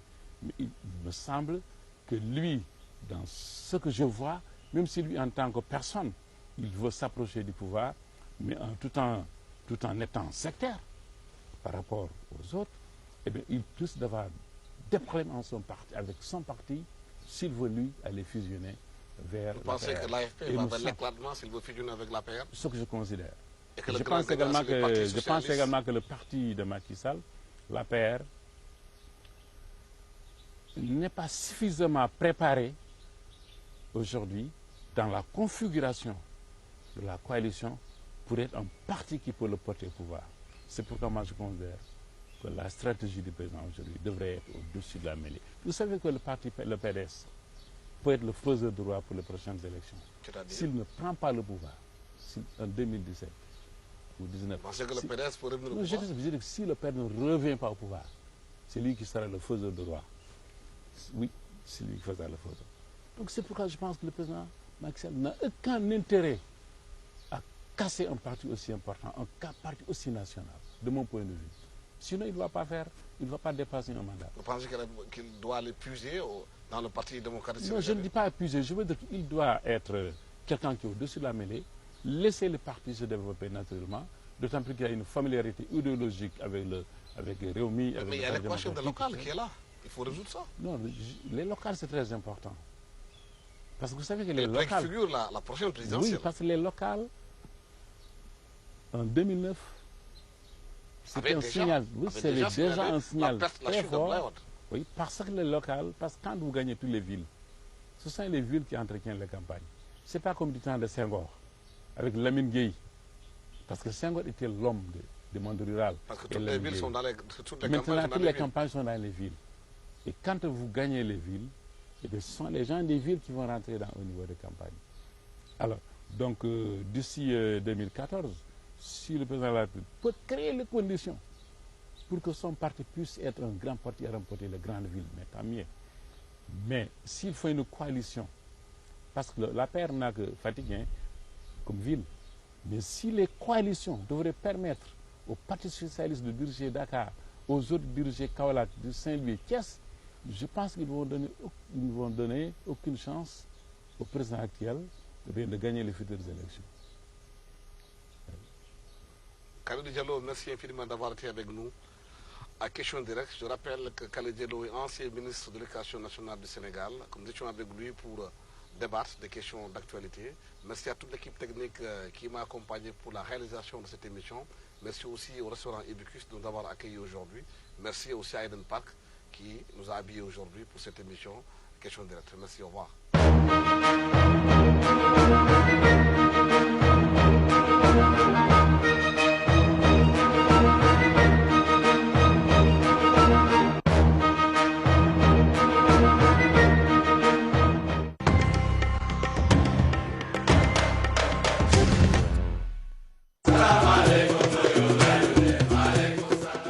Mais il me semble que lui, dans ce que je vois, même si lui en tant que personne, il veut s'approcher du pouvoir, mais tout en étant sectaire par rapport aux autres, eh bien, il risque d'avoir des problèmes avec son parti s'il veut lui aller fusionner vers Vous pensez que l'AFP va vers l'éclatement s'il veut fusionner avec l'APR? Ce que je considère. Et que je pense également que le parti de Macky Sall, l'APR, n'est pas suffisamment préparé aujourd'hui dans la configuration de la coalition pour être un parti qui peut le porter au pouvoir. C'est pourquoi moi je considère que la stratégie du président aujourd'hui devrait être au-dessus de la mêlée. Vous savez que le PDS peut être le faiseur de roi pour les prochaines élections. S'il ne prend pas le pouvoir en 2017 ou 2019. Vous pensez que le PDS peut revenir au pouvoir? Je dis que si le PDS ne revient pas au pouvoir, c'est lui qui sera le faiseur de roi. Oui, c'est lui qui faisait le faiseur. Donc c'est pourquoi je pense que le président Macky Sall n'a aucun intérêt à casser un parti aussi important, un parti aussi national, de mon point de vue. Sinon, il ne va pas dépasser un mandat. Vous pensez qu'il doit les puiser dans le Parti démocratique? Non, je ne dis pas puiser, je veux dire qu'il doit être quelqu'un qui est au-dessus de la mêlée, laisser le parti se développer naturellement, d'autant plus qu'il y a une familiarité idéologique avec Réumi. Mais il y a l'équation de local qui est là. Il faut résoudre ça. Non, les locales, c'est très important. Parce que vous savez que les locales... préfigure la prochaine présidentielle. Oui, parce que les locales, en 2009, c'était un signal. Oui, c'est déjà un signal très fort. Oui, parce que les locales, parce que quand vous gagnez toutes les villes, ce sont les villes qui entretiennent les campagnes. Ce n'est pas comme du temps de Senghor, avec Lamine Gueye. Parce que Senghor était l'homme du monde rural. Parce que toutes les villes sont dans les campagnes. Maintenant, toutes les campagnes sont dans les villes. Et quand vous gagnez les villes, et ce sont les gens des villes qui vont rentrer au niveau des campagnes. Alors, donc, d'ici 2014, si le président de la République peut créer les conditions pour que son parti puisse être un grand parti à remporter les grandes villes, mais tant mieux. Mais s'il faut une coalition, parce que la paire n'a que Fatick comme ville, mais si les coalitions devraient permettre au Parti socialiste de diriger Dakar, aux autres de diriger Kaolack, de Saint-Louis, Thiès, je pense qu'ils ne vont donner aucune chance au président actuel de gagner les futures élections. Khalidou Diallo, merci infiniment d'avoir été avec nous. À question directe, je rappelle que Khalidou Diallo est ancien ministre de l'Éducation nationale du Sénégal. Comme nous étions avec lui pour débattre des questions d'actualité. Merci à toute l'équipe technique qui m'a accompagné pour la réalisation de cette émission. Merci aussi au restaurant Ibicus de nous avoir accueillis aujourd'hui. Merci aussi à Eden Park qui nous a habillés aujourd'hui pour cette émission Question directe. Merci, au revoir.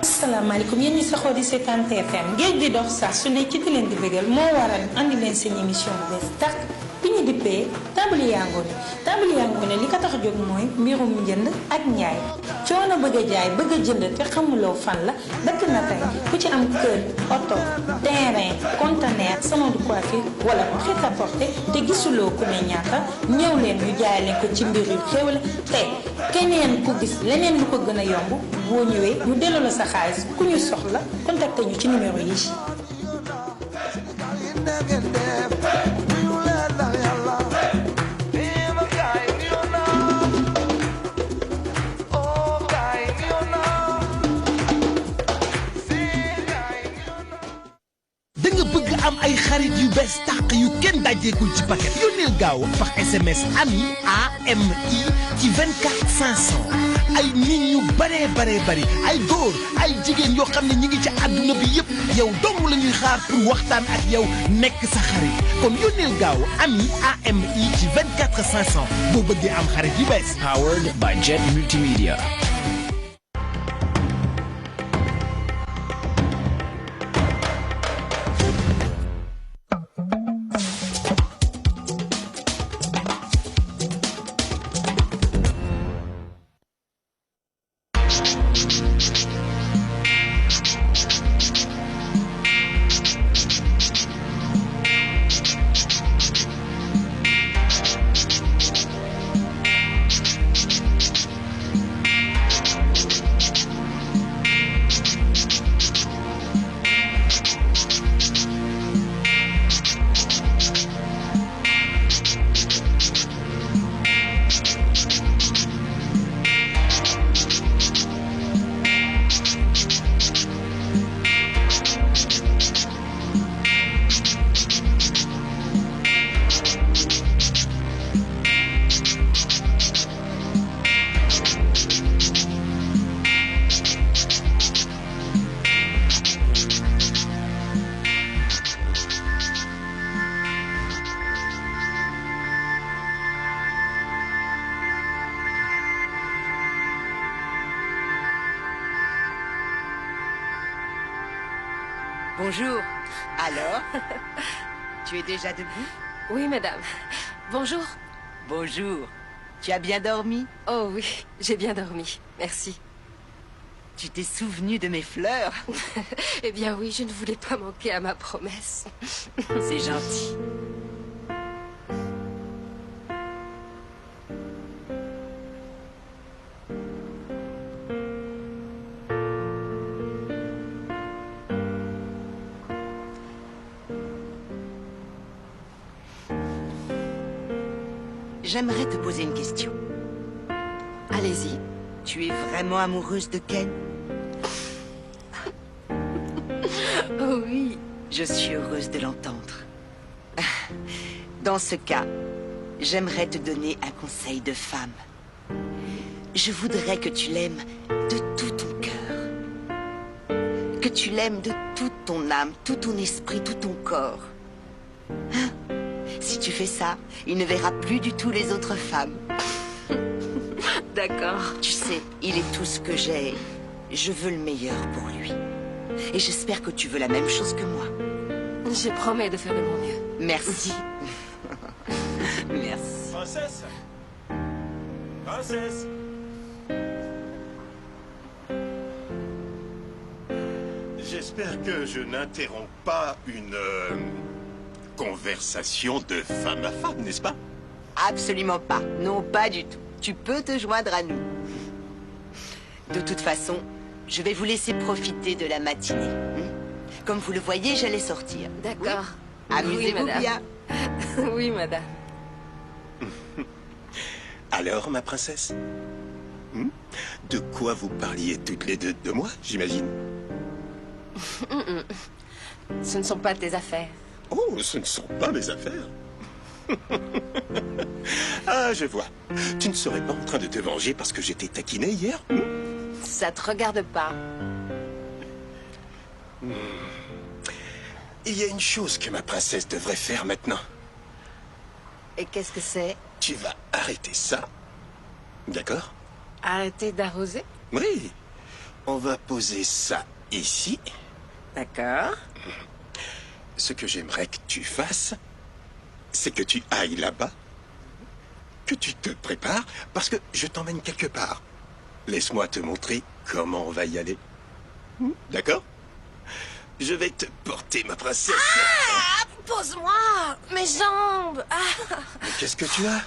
asalaamaaleykum yéen ñi saxoo di seetaan TFM géej di dox sax su ne ci di leen di bëggal moo waral andi leen seen émission bu bees tàq bi ñu dippee Table yaa ngoone li ko tax a jóg mooy mbirum njënd ak njaay coono bëgg a jaay bëgg a jënd te xamuloo fan la dëkk na tey ku ci am kër oto terrain conteneur salon de coiffure wala prêt-à-porter te gisuloo ku ne ñaata ñëw leen ñu jaay leen ko ci mbir yu xew la te keneen ku gis leneen lu ko gën a yomb boo ñëwee ñu delloo la sa xaalis ku ñu soxla contacté ñu ci numéro yi. am ay xarit yu bees tàq yu kenn dajjeekul ci paquet yónneel gaaw par SMS ami AMI ci 24 500 ay nit ñu bare ay góor ay jigéen yoo xam ne ñi ngi ci àdduna bi yëpp yow dong la ñuy xaar pour waxtaan ak yow nekk sa xarit kon yónneel gaaw ami AMI ci 24 500 boo bëggee am xarit yu bees. Powered by Jet Multimedia. Bonjour. Alors, tu es déjà debout? Oui, madame. Bonjour. Bonjour. Tu as bien dormi? Oh oui, j'ai bien dormi. Merci. Tu t'es souvenu de mes fleurs? Eh bien oui, je ne voulais pas manquer à ma promesse. C'est gentil. J'aimerais te poser une question. Allez-y. Tu es vraiment amoureuse de Ken? Oh oui. Je suis heureuse de l'entendre. Dans ce cas, j'aimerais te donner un conseil de femme. Je voudrais que tu l'aimes de tout ton cœur. Que tu l'aimes de toute ton âme, tout ton esprit, tout ton corps. Hein? Si tu fais ça, il ne verra plus du tout les autres femmes. D'accord. Tu sais, il est tout ce que j'ai. Je veux le meilleur pour lui. Et j'espère que tu veux la même chose que moi. Je promets de faire de mon mieux. Merci. Merci. Princesse! Princesse! J'espère que je n'interromps pas une conversation de femme à femme, n'est-ce pas? Absolument pas. Non, pas du tout. Tu peux te joindre à nous. De toute façon, je vais vous laisser profiter de la matinée. Comme vous le voyez, j'allais sortir. D'accord. Oui. Amusez-vous madame. bien. Oui, madame. Alors, ma princesse? De quoi vous parliez toutes les deux? De moi, j'imagine? Ce ne sont pas tes affaires. Oh, ce ne sont pas mes affaires. Ah, je vois. Tu ne serais pas en train de te venger parce que j'étais taquiné hier? Ça te regarde pas. Il y a une chose que ma princesse devrait faire maintenant. Et qu'est-ce que c'est? Tu vas arrêter ça. D'accord? Arrêter d'arroser? Oui. On va poser ça ici. D'accord. Ce que j'aimerais que tu fasses, c'est que tu ailles là-bas, que tu te prépares, parce que je t'emmène quelque part. Laisse-moi te montrer comment on va y aller. D'accord? Je vais te porter, ma princesse. Ah! Pose-moi! Mes jambes! Ah! Mais qu'est-ce que tu as?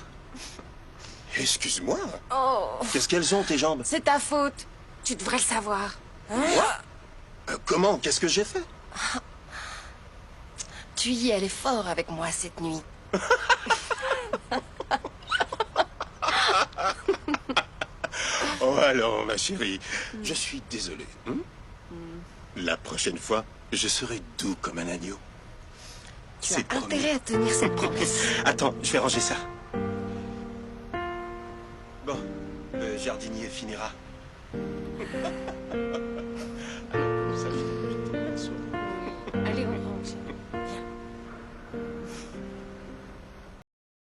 Excuse-moi. Oh! Qu'est-ce qu'elles ont, tes jambes? C'est ta faute. Tu devrais le savoir. Hein? Quoi? Comment? Qu'est-ce que j'ai fait? Tu y allais fort avec moi cette nuit. Oh alors, ma chérie, je suis désolé. La prochaine fois, je serai doux comme un agneau. Tu C'est as promis. intérêt à tenir cette promesse. Attends, je vais ranger ça. Bon, le jardinier finira.